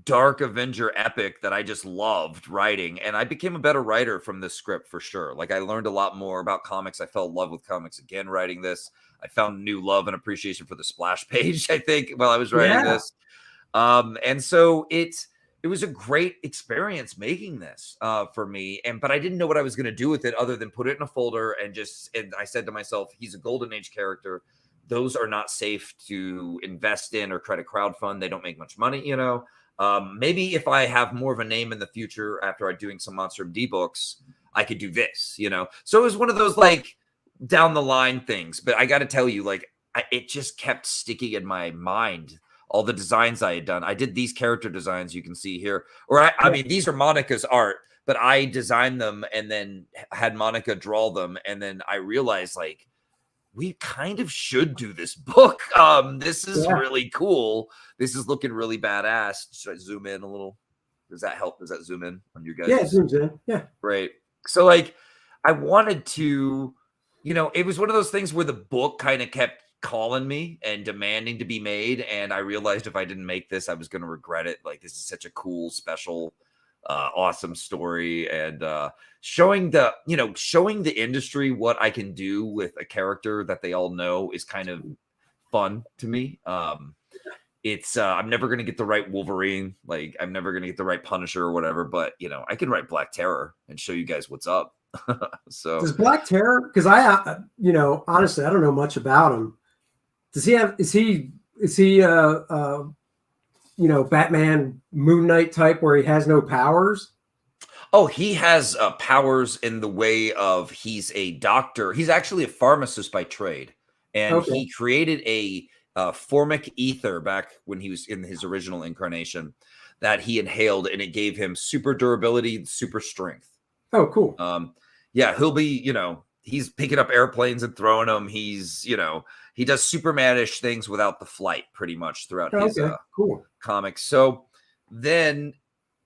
Dark Avenger epic that I just loved writing. And I became a better writer from this script for sure. Like I learned a lot more about comics. I fell in love with comics again writing this. I found new love and appreciation for the splash page, I think, while I was writing this. And so it was a great experience making this for me. But I didn't know what I was going to do with it other than put it in a folder and I said to myself, he's a Golden Age character. Those are not safe to invest in or try to crowdfund. They don't make much money, Maybe if I have more of a name in the future after I'm doing some Monster MD books, I could do this, So it was one of those like down the line things. But I got to tell you, like it just kept sticking in my mind all the designs I had done. I did these character designs you can see here. Or I mean, these are Monica's art, but I designed them and then had Monica draw them. And then I realized, like, we kind of should do this book. This is really cool. This is looking really badass. Should I zoom in a little? Does that help? Does that zoom in on you guys? Yeah, it zooms in. Yeah. Right. So, like, I wanted to, you know, it was one of those things where the book kind of kept calling me and demanding to be made. And I realized if I didn't make this, I was going to regret it. Like, this is such a cool, special, awesome story. And showing the industry what I can do with a character that they all know is kind of fun to me. It's I'm never going to get the right Wolverine. Like, I'm never going to get the right Punisher or whatever, but, you know, I can write Black Terror and show you guys what's up. So does Black Terror, because I you know, honestly, I don't know much about him. Does he have, is he you know, Batman Moon Knight type where he has no powers? Oh, he has powers in the way of, he's a doctor. He's actually a pharmacist by trade. And he created a formic ether back when he was in his original incarnation that he inhaled, and it gave him super durability, super strength. Oh, cool. Yeah, he'll be, you know, he's picking up airplanes and throwing them. He's, you know, he does Superman-ish things without the flight pretty much throughout his cool comics. So then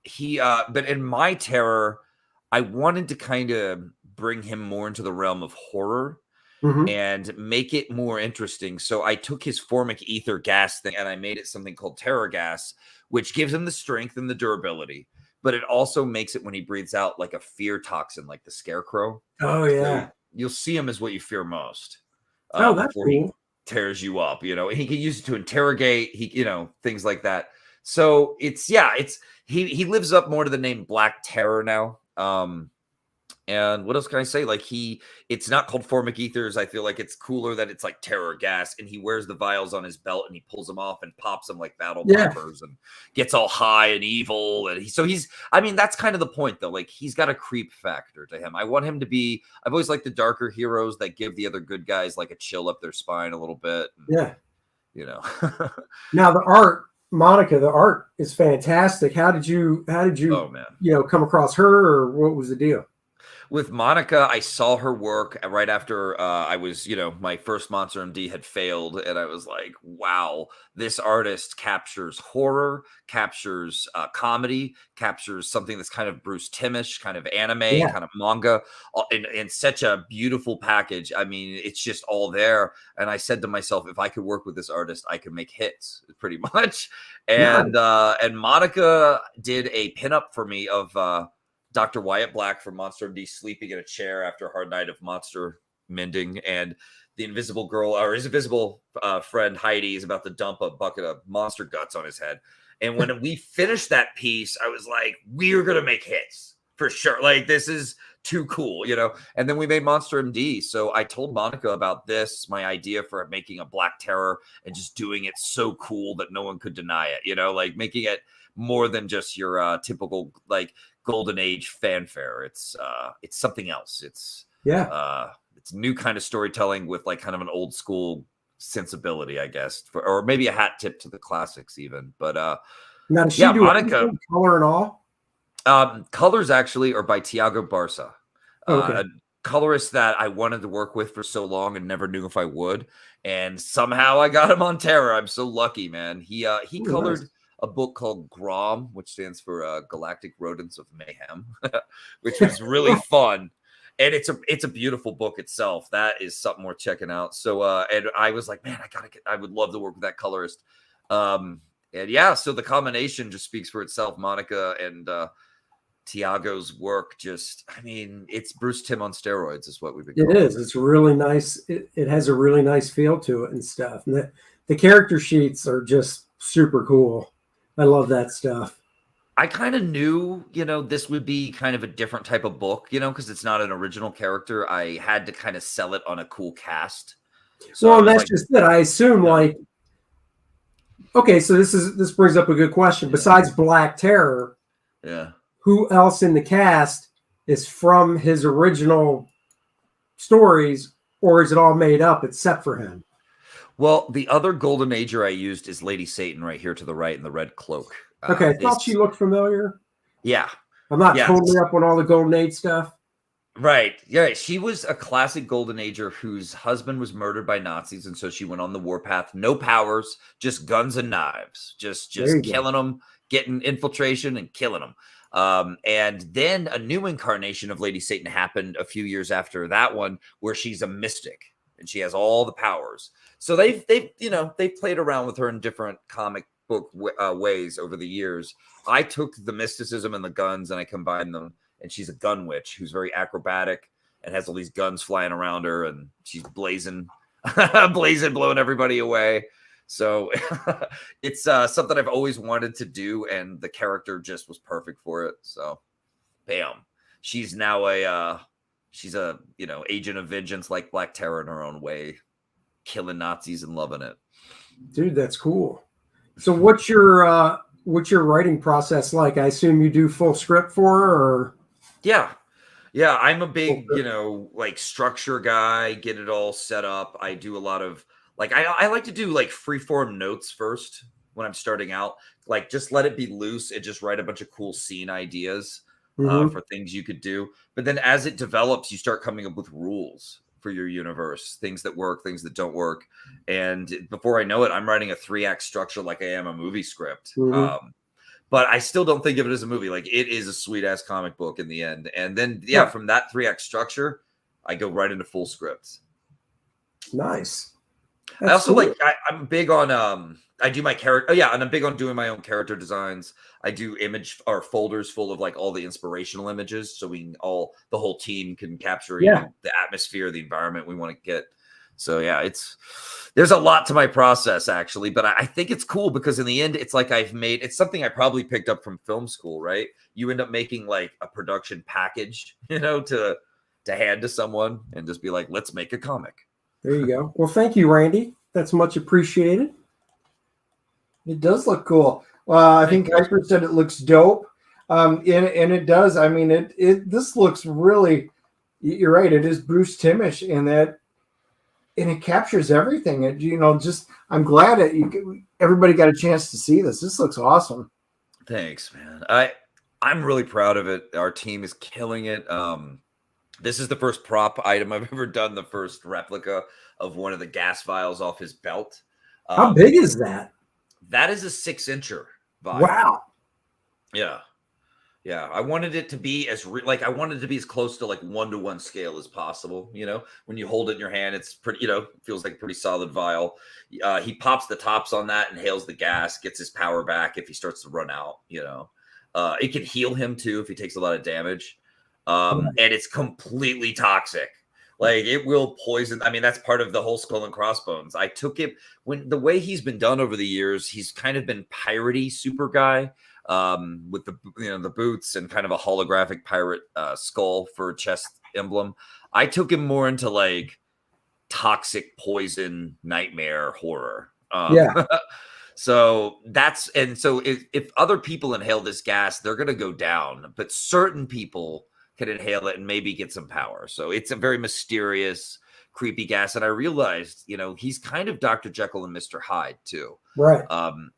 he, but in my terror, I wanted to kind of bring him more into the realm of horror. And make it more interesting. So I took his formic ether gas thing and I made it something called terror gas, which gives him the strength and the durability, but it also makes it when he breathes out like a fear toxin, like the scarecrow. Oh yeah. So you'll see him as what you fear most. Oh, that's before cool. he tears you up, you know, and he can use it to interrogate, you know, things like that. So he lives up more to the name Black Terror now. And what else can I say? Like, it's not called formic ethers. I feel like it's cooler that it's like terror gas, and he wears the vials on his belt and he pulls them off and pops them like battle poppers and gets all high and evil. And I mean, that's kind of the point though. Like, he's got a creep factor to him. I want him to be, I've always liked the darker heroes that give the other good guys like a chill up their spine a little bit. And, you know, now the art, Monica, the art is fantastic. How did you, oh, man, you know, come across her, or what was the deal? With Monica, I saw her work right after I was, you know, my first Monster MD had failed. And I was like, wow, this artist captures horror, captures comedy, captures something that's kind of Bruce Timmish, kind of anime, kind of manga, in such a beautiful package. I mean, it's just all there. And I said to myself, if I could work with this artist, I could make hits pretty much. And Monica did a pinup for me of Dr. Wyatt Black from Monster MD sleeping in a chair after a hard night of monster mending, and the invisible girl, or his invisible friend Heidi, is about to dump a bucket of monster guts on his head. And when we finished that piece, I was like, we're gonna make hits for sure. Like, this is too cool, you know. And then we made Monster MD. So I told Monica about this, my idea for making a Black Terror, and just doing it so cool that no one could deny it, you know, like making it more than just your typical like golden age fanfare. It's something else. It's new kind of storytelling with like kind of an old school sensibility, I guess, or maybe a hat tip to the classics even. But now, does she do Monica, color and all? Colors actually are by Tiago Barça, a colorist that I wanted to work with for so long and never knew if I would. And somehow I got him on Terror. I'm so lucky, man. He colored a book called Grom, which stands for Galactic Rodents of Mayhem, which was really fun. And it's a beautiful book itself. That is something worth checking out. So, and I was like, man, I would love to work with that colorist. And yeah, so the combination just speaks for itself. Monica and Tiago's work it's Bruce Timm on steroids is what we've been calling. It is. It's really nice. It has a really nice feel to it and stuff. And the character sheets are just super cool. I love that stuff. I kind of knew, you know, this would be kind of a different type of book, you know, because it's not an original character. I had to kind of sell it on a cool cast. So that's just it. I assume okay, so this brings up a good question. Besides Black Terror, who else in the cast is from his original stories, or is it all made up except for him? Well, the other Golden Ager I used is Lady Satan right here to the right in the red cloak. Okay, I thought she looked familiar. Yeah. I'm not Yeah. totally up on all the Golden Age stuff. Right. Yeah. She was a classic Golden Ager whose husband was murdered by Nazis. And so she went on the warpath. No powers, just guns and knives. Just killing them, getting infiltration and killing them. And then a new incarnation of Lady Satan happened a few years after that one, where she's a mystic and she has all the powers. So they've played around with her in different comic book ways over the years. I took the mysticism and the guns and I combined them, and she's a gun witch who's very acrobatic and has all these guns flying around her, and she's blazing, blowing everybody away. So it's something I've always wanted to do, and the character just was perfect for it. So, bam, she's now she's a agent of vengeance like Black Terror in her own way, killing Nazis and loving it. Dude, that's cool. So what's your writing process like? I assume you do full script for her, or yeah, I'm a big like structure guy, get it all set up. I do a lot of like I like to do like freeform notes first when I'm starting out, like just let it be loose and just write a bunch of cool scene ideas for things you could do. But then as it develops, you start coming up with rules for your universe, things that work, things that don't work. And before I know it, I'm writing a 3-act structure like I am a movie script. But I still don't think of it as a movie. Like, it is a sweet ass comic book in the end. And then, from that 3-act structure, I go right into full scripts. Nice. That's I also cool. I'm big on, I do my character. Oh yeah. And I'm big on doing my own character designs. I do image or folders full of like all the inspirational images. So the whole team can capture the atmosphere, the environment we want to get. So yeah, there's a lot to my process actually, but I think it's cool because in the end, it's like it's something I probably picked up from film school, right? You end up making like a production package, to hand to someone and just be like, let's make a comic. There you go. Well, thank you, Randy. That's much appreciated. It does look cool. I think Hyper said it looks dope. And it does. I mean, this looks really, you're right. It is Bruce Timmish and it captures everything. I'm glad that everybody got a chance to see this. This looks awesome. Thanks, man. I'm really proud of it. Our team is killing it. This is the first prop item I've ever done. The first replica of one of the gas vials off his belt. How big is that? That is a 6-incher vial. Wow. Yeah. I wanted it to be as close to like 1-to-1 scale as possible. When you hold it in your hand, it's pretty, feels like a pretty solid vial. He pops the tops on that, inhales the gas, gets his power back if he starts to run out. It can heal him too if he takes a lot of damage. And it's completely toxic. Like, it will poison. I mean, that's part of the whole Skull and Crossbones. I took it the way he's been done over the years. He's kind of been piratey super guy. With the boots and kind of a holographic pirate skull for a chest emblem. I took him more into like toxic poison nightmare horror. So if other people inhale this gas, they're going to go down, but certain people can inhale it and maybe get some power. So it's a very mysterious, creepy gas. And I realized, he's kind of Dr. Jekyll and Mr. Hyde too. Right.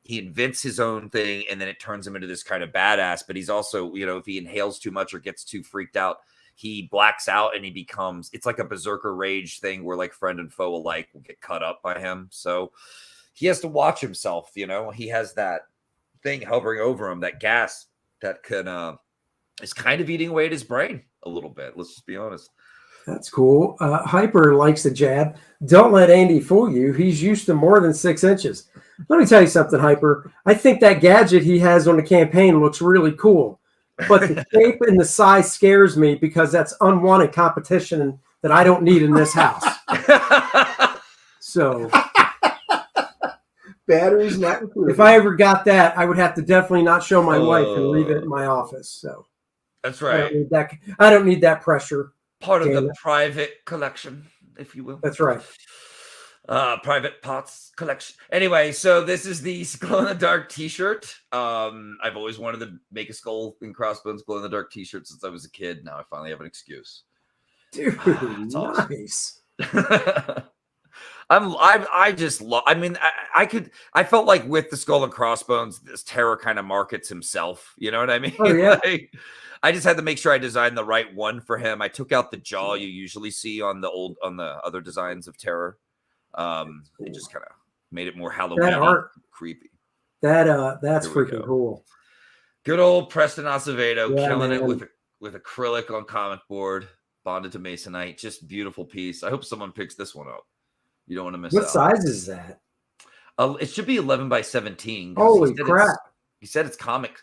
He invents his own thing and then it turns him into this kind of badass, but he's also, if he inhales too much or gets too freaked out, he blacks out and it's like a berserker rage thing where like friend and foe alike will get cut up by him. So he has to watch himself, he has that thing hovering over him, that gas that can, is kind of eating away at his brain a little bit. Let's just be honest. That's cool. Hyper likes the jab. Don't let Andy fool you. He's used to more than 6 inches. Let me tell you something, Hyper. I think that gadget he has on the campaign looks really cool, but the shape and the size scares me because that's unwanted competition that I don't need in this house. So batteries not included. If I ever got that, I would have to definitely not show my wife and leave it in my office. So that's right. I don't need that pressure. Part of the private collection, if you will. That's right. Private Pots collection. Anyway, so this is the Glow in the Dark t-shirt. I've always wanted to make a Skull and Crossbones Glow in the Dark t-shirt since I was a kid. Now I finally have an excuse. Dude, nice. I just love. I mean, I felt like with the Skull and Crossbones, this Terror kind of markets himself. You know what I mean? Oh, yeah. Like, I just had to make sure I designed the right one for him. I took out the jaw you usually see on the other designs of Terror. It just kind of made it more Halloween creepy. That's freaking cool. Good old Preston Acevedo, killing man. it with acrylic on comic board, bonded to masonite. Just beautiful piece. I hope someone picks this one up. You don't want to miss out. What size is that? It should be 11 by 17. Holy crap! He said it's comic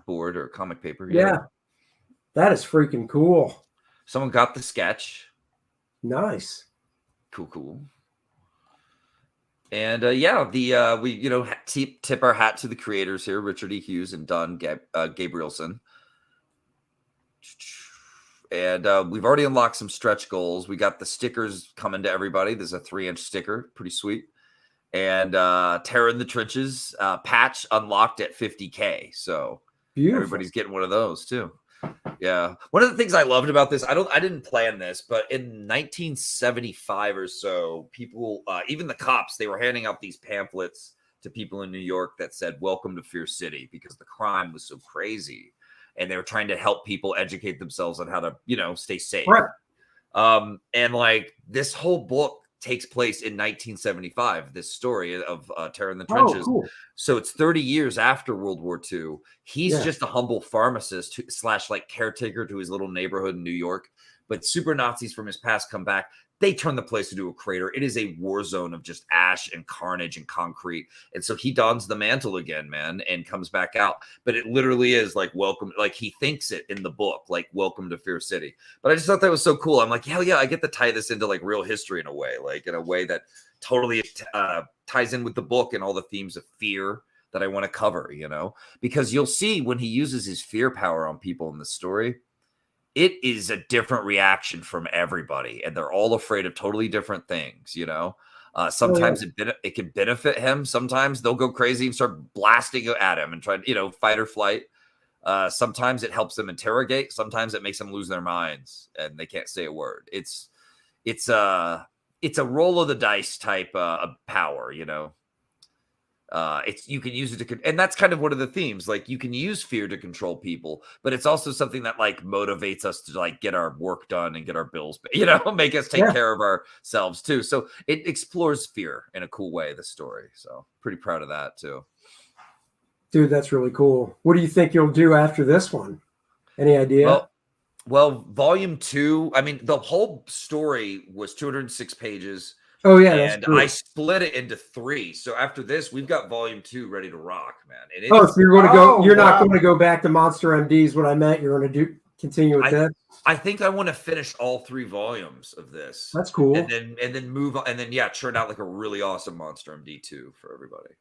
board or comic paper. Yeah, that is freaking cool. Someone got the sketch. Nice. Cool. And we tip our hat to the creators here, Richard E. Hughes and Don Gabrielson. And we've already unlocked some stretch goals. We got the stickers coming to everybody. There's a 3-inch sticker, pretty sweet. And Terror in the Trenches patch unlocked at 50K. So beautiful. Everybody's getting one of those too. Yeah. One of the things I loved about this, I didn't plan this, but in 1975 or so, people, even the cops, they were handing out these pamphlets to people in New York that said, "Welcome to Fear City," because the crime was so crazy. And they were trying to help people educate themselves on how to, stay safe. Right. And like this whole book takes place in 1975, this story of Terror in the Trenches. Cool. So it's 30 years after World War II. He's just a humble pharmacist / like caretaker to his little neighborhood in New York. But super Nazis from his past come back. They turn the place into a crater. It is a war zone of just ash and carnage and concrete. And so he dons the mantle again, man, and comes back out. But it literally is like welcome. Like he thinks it in the book, like welcome to Fear City. But I just thought that was so cool. I'm like, hell yeah, I get to tie this into like real history in a way that totally ties in with the book and all the themes of fear that I want to cover, because you'll see when he uses his fear power on people in the story, it is a different reaction from everybody, and they're all afraid of totally different things. Sometimes it can benefit him. Sometimes they'll go crazy and start blasting at him and try to, fight or flight. Sometimes it helps them interrogate. Sometimes it makes them lose their minds and they can't say a word. It's a roll of the dice type of power, you can use it to, and that's kind of one of the themes. Like you can use fear to control people, but it's also something that like motivates us to like get our work done and get our bills, make us take care of ourselves too. So it explores fear in a cool way, the story. So pretty proud of that too. Dude, that's really cool. What do you think you'll do after this one? Any idea? Well, volume 2, I mean, the whole story was 206 pages. Oh yeah, and I split it into 3. So after this, we've got volume 2 ready to rock, man. And so you're going to go. You're not going to go back to Monster MDs. What I meant, you're going to continue with that. I think I want to finish all 3 volumes of this. That's cool. And then move on, and then churn out like a really awesome Monster MD 2 for everybody.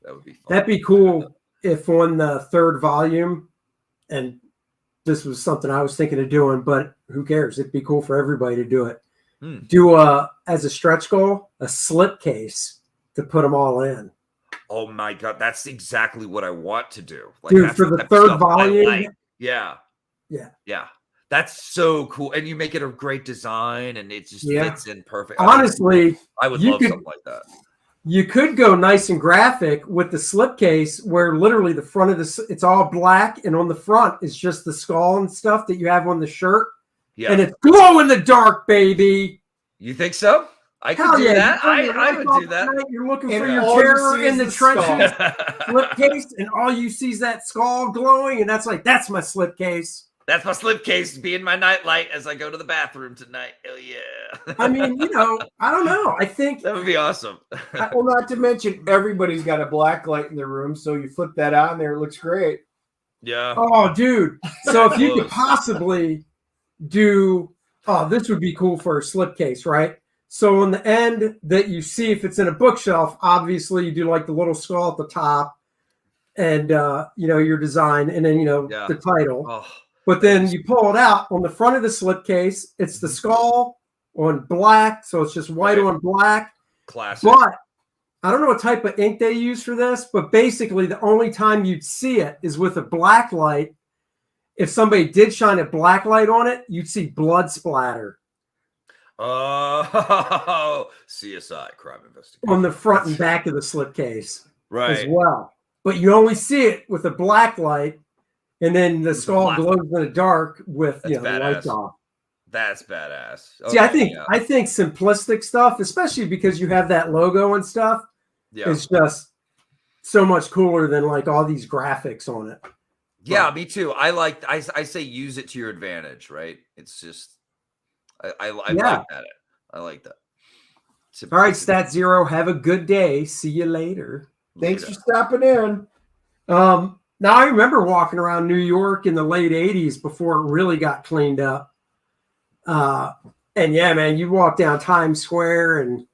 That would be fun. That'd be cool if on the 3rd volume, and this was something I was thinking of doing, but who cares? It'd be cool for everybody to do it. Do as a stretch goal, a slipcase to put them all in. Oh my God, that's exactly what I want to do. Like, dude, for the 3rd volume. Like. Yeah. That's so cool. And you make it a great design and it just fits in perfect. Honestly, I would love something like that. You could go nice and graphic with the slipcase where literally the front of it's all black and on the front is just the skull and stuff that you have on the shirt. Yeah. And it's glow in the dark, baby. You think so? I could do that. I would do that. You're looking for your terror in the trenches, slipcase, and all you see is that skull glowing, and that's my slipcase. That's my slipcase being my nightlight as I go to the bathroom tonight. Hell yeah. I mean, I don't know. I think that would be awesome. Well, not to mention everybody's got a black light in their room, so you flip that on there, it looks great. Yeah. Oh, dude. So if you could possibly do, this would be cool for a slipcase, right? So on the end that you see, if it's in a bookshelf, obviously you do like the little skull at the top and, your design and then, the title. Oh, but then you pull it out on the front of the slipcase. It's the skull on black. So it's just white on black. Classic. But I don't know what type of ink they use for this, but basically the only time you'd see it is with a black light. If somebody did shine a black light on it, you'd see blood splatter. Oh, CSI, crime investigation. On the front and back of the slipcase. Right. As well. But you only see it with a black light, and then the skull glows in the dark with the lights off. That's badass. See, I think simplistic stuff, especially because you have that logo and stuff, is just so much cooler than like all these graphics on it. Yeah, me too. I say use it to your advantage, right? It's just I like that. I like that. All right, Stat Zero, have a good day. See you later. Thanks for stopping in. Now I remember walking around New York in the late 80s before it really got cleaned up. And yeah, man, you walk down Times Square and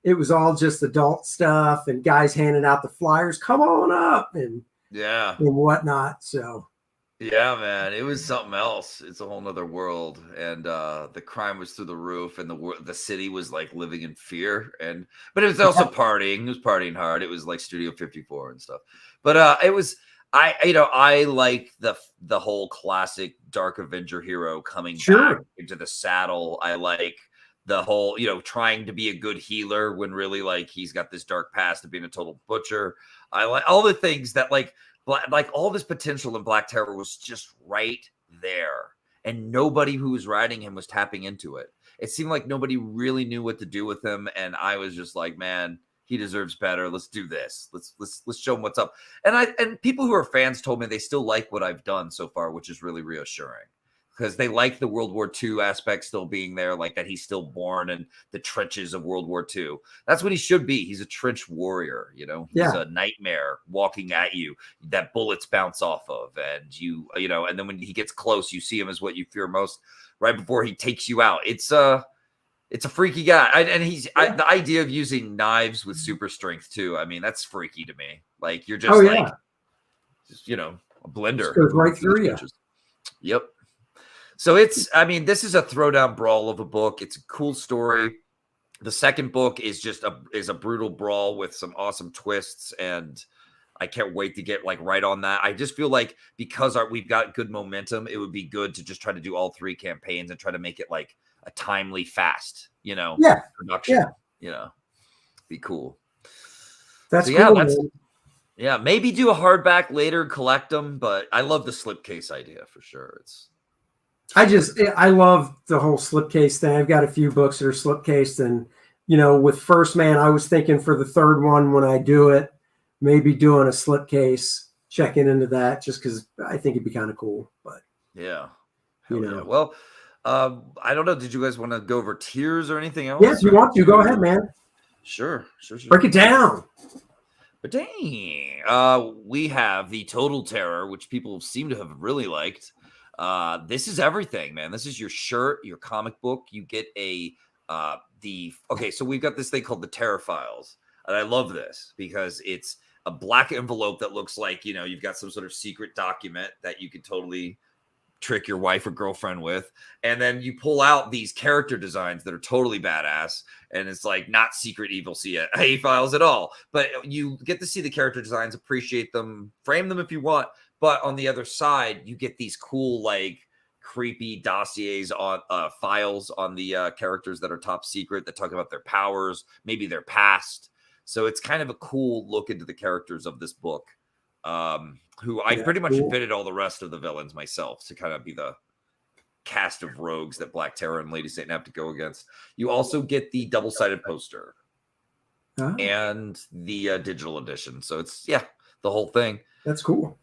it was all just adult stuff and guys handing out the flyers, come on up and whatnot. So yeah, man, it was something else. It's a whole nother world. And the crime was through the roof and the city was like living in fear. But it was also partying. It was partying hard. It was like Studio 54 and stuff. But it was I like the whole classic Dark Avenger hero coming back into the saddle. I like the whole, trying to be a good healer when really like he's got this dark past of being a total butcher. I like all the things that like all this potential in Black Terror was just right there. And nobody who was writing him was tapping into it. It seemed like nobody really knew what to do with him. And I was just like, man, he deserves better. Let's do this. Let's show him what's up. And people who are fans told me they still like what I've done so far, which is really reassuring because they like the World War II aspect still being there, like that he's still born in the trenches of World War II. That's what he should be. He's a trench warrior, He's a nightmare walking at you that bullets bounce off of. And and then when he gets close, you see him as what you fear most right before he takes you out. It's a freaky guy. The idea of using knives with super strength too. I mean, that's freaky to me. Like you're just a blender. Just goes right through you. Yep. So this is a throwdown brawl of a book. It's a cool story. The second book is just a brutal brawl with some awesome twists. And I can't wait to get like right on that. I just feel like because we've got good momentum, it would be good to just try to do all three campaigns and try to make it like a timely, fast, production. Be cool. That's cool. Maybe do a hardback later, collect them, but I love the slipcase idea for sure. I love the whole slipcase thing. I've got a few books that are slipcased, and with First Man, I was thinking for the third one when I do it, maybe doing a slipcase, checking into that, just because I think it'd be kind of cool. But well. I don't know. Did you guys want to go over tiers or anything else? Yes, you want to. Go ahead, man. Sure. Break it down. But dang, we have the Total Terror, which people seem to have really liked. This is everything, man. This is your shirt, your comic book. You get so we've got this thing called the Terror Files. And I love this because it's a black envelope that looks like, you've got some sort of secret document that you could totally trick your wife or girlfriend with, and then you pull out these character designs that are totally badass, and it's like not secret evil CIA files at all, but you get to see the character designs, appreciate them, frame them if you want, but on the other side you get these cool like creepy dossiers on files on the characters that are top secret that talk about their powers, maybe their past. So it's kind of a cool look into the characters of this book. Who I pretty much invented all the rest of the villains myself to kind of be the cast of rogues that Black Terror and Lady Satan have to go against. You also get the double-sided poster and the digital edition. So it's the whole thing. That's cool.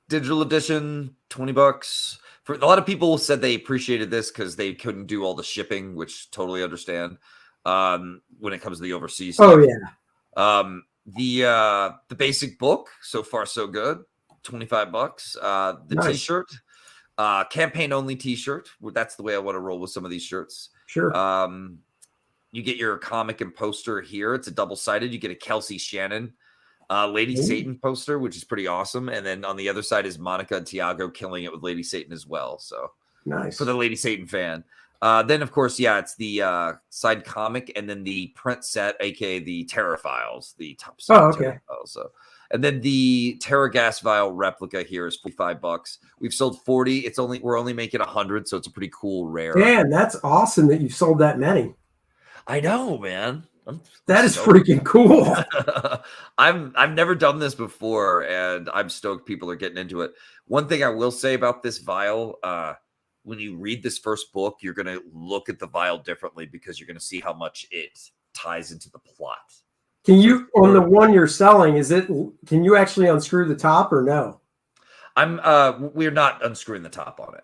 Digital edition, $20. For a lot of people said they appreciated this because they couldn't do all the shipping, which totally understand when it comes to the overseas stuff. Oh yeah. The basic book, so far so good, $25. The nice. T-shirt, campaign only T-shirt. That's the way I want to roll with some of these shirts. Sure. You get your comic and poster here. It's a double-sided. You get a Kelsey Shannon Lady Satan poster, which is pretty awesome. And then on the other side is Monica and Tiago killing it with Lady Satan as well. So nice for the Lady Satan fan. Then, of course, it's the side comic and then the print set, aka the Terror Files, the top set. Oh, okay. Terror Files, so. And then the Terror Gas Vial replica here is $45. We've sold 40. We're only making 100, so it's a pretty cool rare. Man, that's awesome that you've sold that many. I know, man. That is freaking cool. I've never done this before, and I'm stoked people are getting into it. One thing I will say about this vial, when you read this first book, you're going to look at the vial differently because you're going to see how much it ties into the plot. Can you, on the one you're selling, can you actually unscrew the top or no? We're not unscrewing the top on it.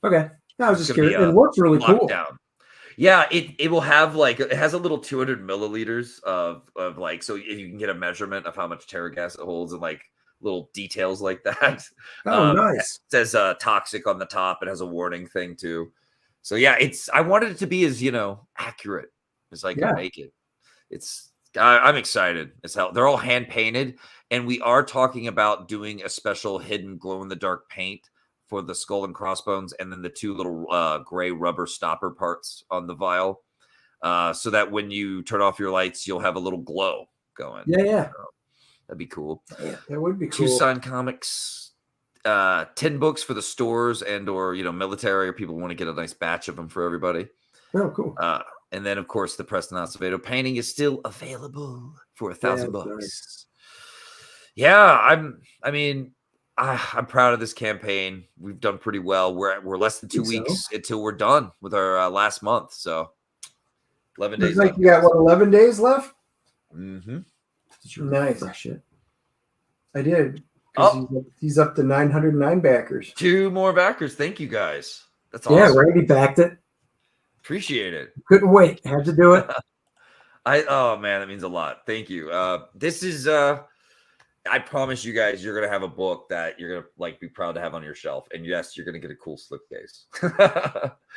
Okay. I was just curious. It looks really cool. Down. Yeah, it will have it has a little 200 milliliters of so you can get a measurement of how much tear gas it holds and like little details like that. Oh, nice. It says toxic on the top. It has a warning thing too. So yeah, I wanted it to be as accurate as I can make it. I'm excited as hell. They're all hand painted, and we are talking about doing a special hidden glow in the dark paint for the skull and crossbones, and then the two little gray rubber stopper parts on the vial, so that when you turn off your lights, you'll have a little glow going. Yeah. So that'd be cool. Yeah, that would be cool. 2 signed comics, 10 books for the stores or military, or people want to get a nice batch of them for everybody. Oh, cool. And then, of course, the Preston Acevedo painting is still available for $1,000. Nice. Yeah, I'm proud of this campaign. We've done pretty well. We're less than 2 weeks until we're done with our last month. So 11 days. Like you got 11 days left? Mm-hmm. Nice. I did. He's up to 909 backers. 2 more backers. Thank you guys. That's awesome. Yeah, Randy backed it. Appreciate it. Couldn't wait. Had to do it. Oh man, that means a lot. Thank you. This is I promise you guys, you're gonna have a book that you're gonna be proud to have on your shelf. And yes, you're gonna get a cool slipcase.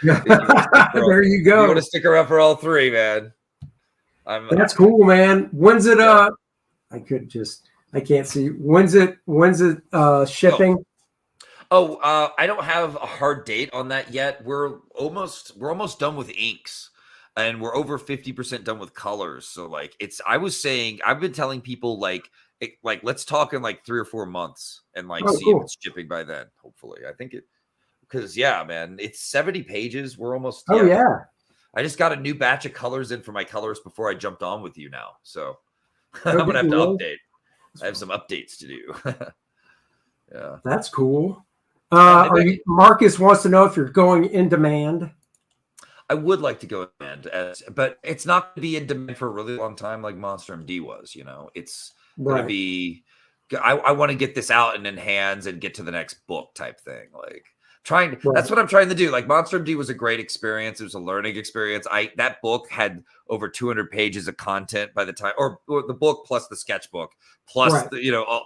There you go. You want to stick around for all 3, man. That's cool, man. When's it? I can't see. When's it shipping? I don't have a hard date on that yet. We're almost done with inks, and we're over 50% done with colors. So I've been telling people let's talk in 3 or 4 months and see if it's shipping by then. Hopefully, I think because man, it's 70 pages. We're almost. Oh yeah. I just got a new batch of colors in for my colors before I jumped on with you now. So I'm gonna have to update. I have some updates to do. Yeah, that's cool. Marcus wants to know if you're going in demand. I would like to go in demand, but it's not going to be in demand for a really long time like Monster MD was. It's going to be. I want to get this out and in hands and get to the next book type thing. That's what I'm trying to do. Monster MD was a great experience. It was a learning experience. That book had over 200 pages of content by the time, or the book plus the sketchbook plus all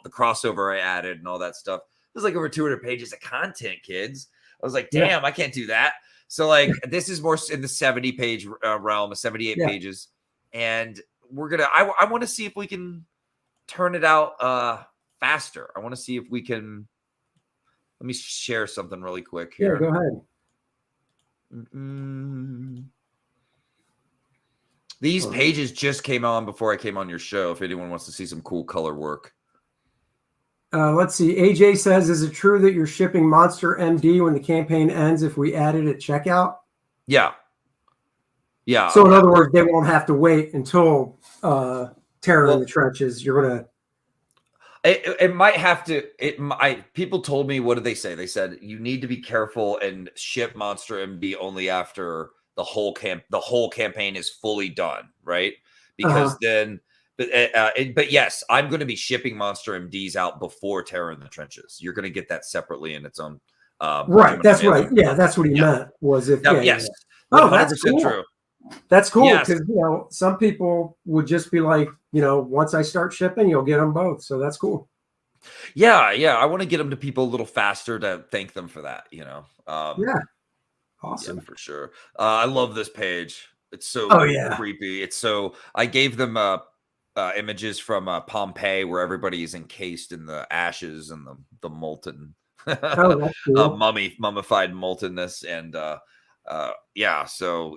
the crossover I added and all that stuff. It was over 200 pages of content, kids. I was like, damn, I can't do that. So this is more in the 70 page realm, 78 pages. And I want to see if we can turn it out faster. I want to see if we can. Let me share something really quick here. Yeah, go ahead. These pages just came on before I came on your show. If anyone wants to see some cool color work. Let's see. AJ says, is it true that you're shipping Monster MD when the campaign ends if we add it at checkout? Yeah. Yeah. So in other words, they won't have to wait until Terror in the Trenches. You're going to. It might have to. People told me, what did they say? They said you need to be careful and ship Monster MD only after the whole campaign is fully done, right? Because then. But yes, I'm going to be shipping Monster MDs out before Terror in the Trenches. You're going to get that separately in its own. Right. That's right. Yeah, that's what he meant. Was if yes. Yeah. Oh, that's cool. True. That's cool because some people would just be like, once I start shipping, you'll get them both. So that's cool. Yeah. I want to get them to people a little faster to thank them for that. Yeah. Awesome. Yeah, for sure. I love this page. It's so creepy. It's so. I gave them images from Pompeii where everybody is encased in the ashes and the molten mummified moltenness, and so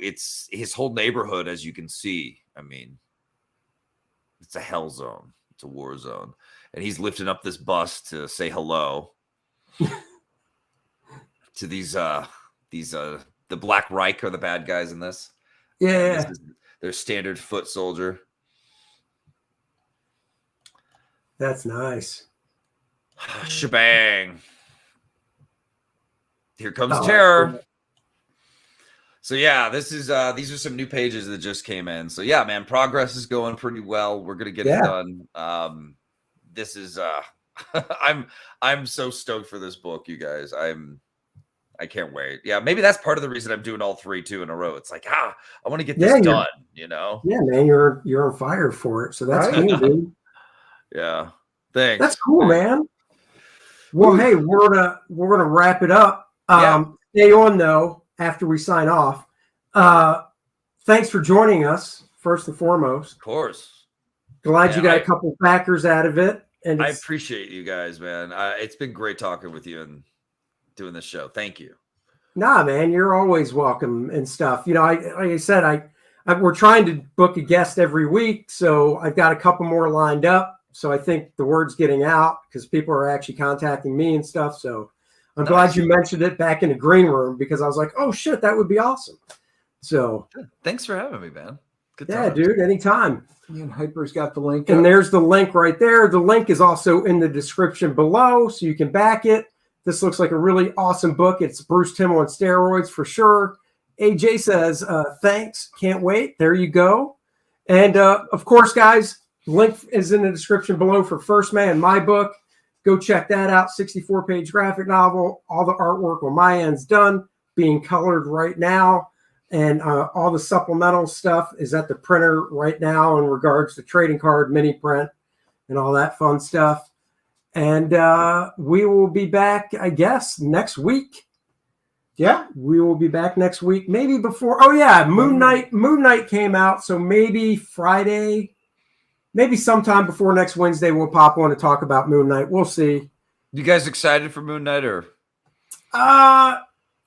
it's his whole neighborhood, as you can see. I mean, it's a hell zone, it's a war zone, and he's lifting up this bus to say hello to these the Black Reich are the bad guys in this. Yeah. their standard foot soldier. That's nice. Shebang. Here comes Oh, terror. So yeah, this is these are some new pages that just came in. So yeah, man, progress is going pretty well. We're gonna get it done. This is I'm so stoked for this book, you guys. I can't wait. Yeah, maybe that's part of the reason I'm doing all 3 2 in a row. It's like, I want to get this done, you know? Yeah, man, you're on fire for it. So that's cool, dude. Yeah. Thanks. That's cool, man. Well, hey, we're gonna wrap it up. Stay on though after we sign off. Thanks for joining us, first and foremost. Of course. Glad you got a couple backers out of it. And I appreciate you guys, man. It's been great talking with you and doing this show. Thank you. Nah, man, you're always welcome and stuff. You know, like I said, we're trying to book a guest every week, so I've got a couple more lined up. So I think the word's getting out because people are actually contacting me and stuff. So I'm glad you mentioned it back in the green room because I was like, oh shit, that would be awesome. So thanks for having me, man. Good time. Dude, anytime. And Hyper's got the link. And there's the link right there. The link is also in the description below, so you can back it. This looks like a really awesome book. It's Bruce Timm on steroids for sure. AJ says, thanks. Can't wait. There you go. And of course, guys, link is in the description below for First Man, my book. Go check that out. 64-page graphic novel. All the artwork on my end's done, being colored right now. And all the supplemental stuff is at the printer right now in regards to trading card, mini print, and all that fun stuff. And we will be back, I guess, next week. Yeah, we will be back next week. Maybe before. Oh, yeah, Moon Knight came out. So maybe Friday. Maybe sometime before next Wednesday, we'll pop on to talk about Moon Knight. We'll see. You guys excited for Moon Knight or?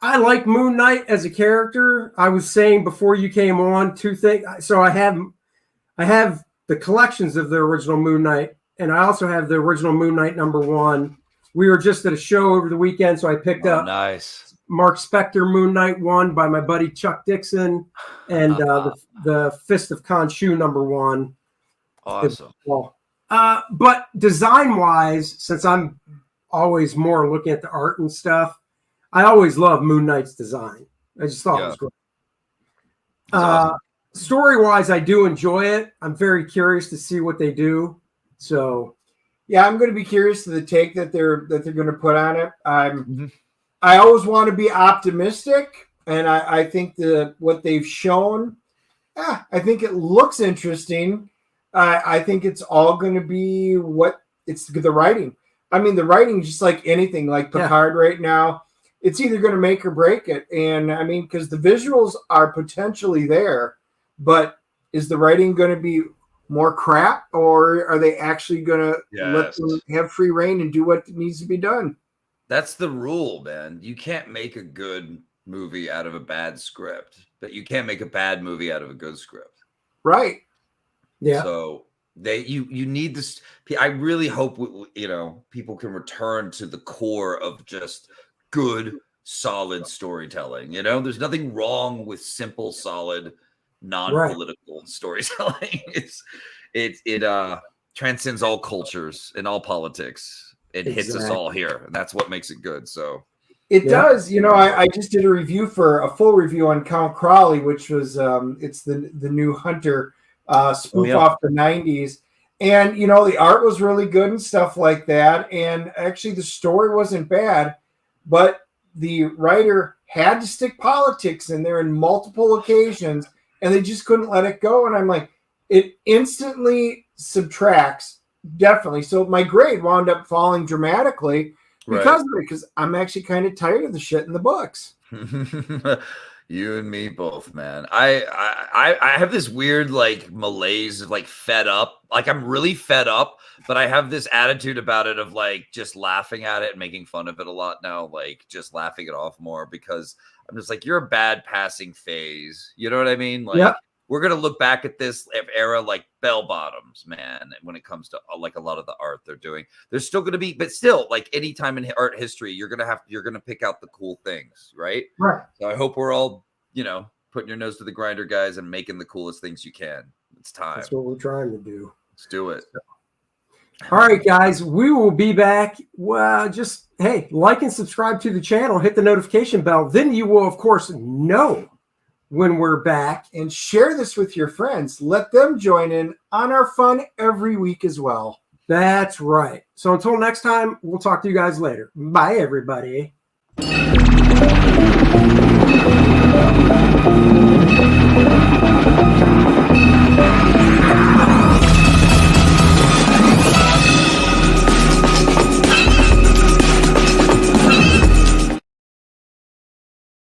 I like Moon Knight as a character. I was saying before you came on 2 things. So I have the collections of the original Moon Knight, and I also have the original Moon Knight #1. We were just at a show over the weekend, so I picked up Mark Spector Moon Knight 1 by my buddy Chuck Dixon, and the Fist of Khonshu #1. Awesome. But design-wise, since I'm always more looking at the art and stuff, I always love Moon Knight's design. I just thought it was great. Awesome. Story-wise, I do enjoy it. I'm very curious to see what they do. So, yeah, I'm going to be curious to the take that they're going to put on it. I always want to be optimistic, and I think what they've shown, I think it looks interesting. I think it's all going to be it's the writing. I mean, the writing is just like anything, like Picard right now. It's either going to make or break it. And I mean, because the visuals are potentially there, but is the writing going to be more crap, or are they actually going to let them have free reign and do what needs to be done? That's the rule, man. You can't make a good movie out of a bad script, but you can't make a bad movie out of a good script. Right. Yeah. So you need this. I really hope people can return to the core of just good, solid storytelling. You know, there's nothing wrong with simple, solid, non-political storytelling. It transcends all cultures and all politics. It hits us all here, and that's what makes it good. So it does. You know, I just did a full review on Count Crowley, which was it's the new Hunter spoof off the 90s. And, you know, the art was really good and stuff like that. And actually the story wasn't bad, but the writer had to stick politics in there in multiple occasions, and they just couldn't let it go. And I'm like, it instantly subtracts, definitely. So my grade wound up falling dramatically because of it, because I'm actually kind of tired of the shit in the books. You and me both, man. I have this weird like malaise of like fed up. Like I'm really fed up, but I have this attitude about it of like just laughing at it and making fun of it a lot now, like just laughing it off more because I'm just like, you're a bad passing phase. You know what I mean? Like we're gonna look back at this era like bell bottoms, man. When it comes to like a lot of the art they're doing, there's still gonna be, but still, like any time in art history, you're gonna pick out the cool things, right? Right. So I hope we're all, putting your nose to the grinder, guys, and making the coolest things you can. It's time. That's what we're trying to do. Let's do it. All right, guys, we will be back. Well, just, hey, like and subscribe to the channel. Hit the notification bell. Then you will, of course, know when we're back. And share this with your friends. Let them join in on our fun every week as well. That's right. So until next time, we'll talk to you guys later. Bye, everybody.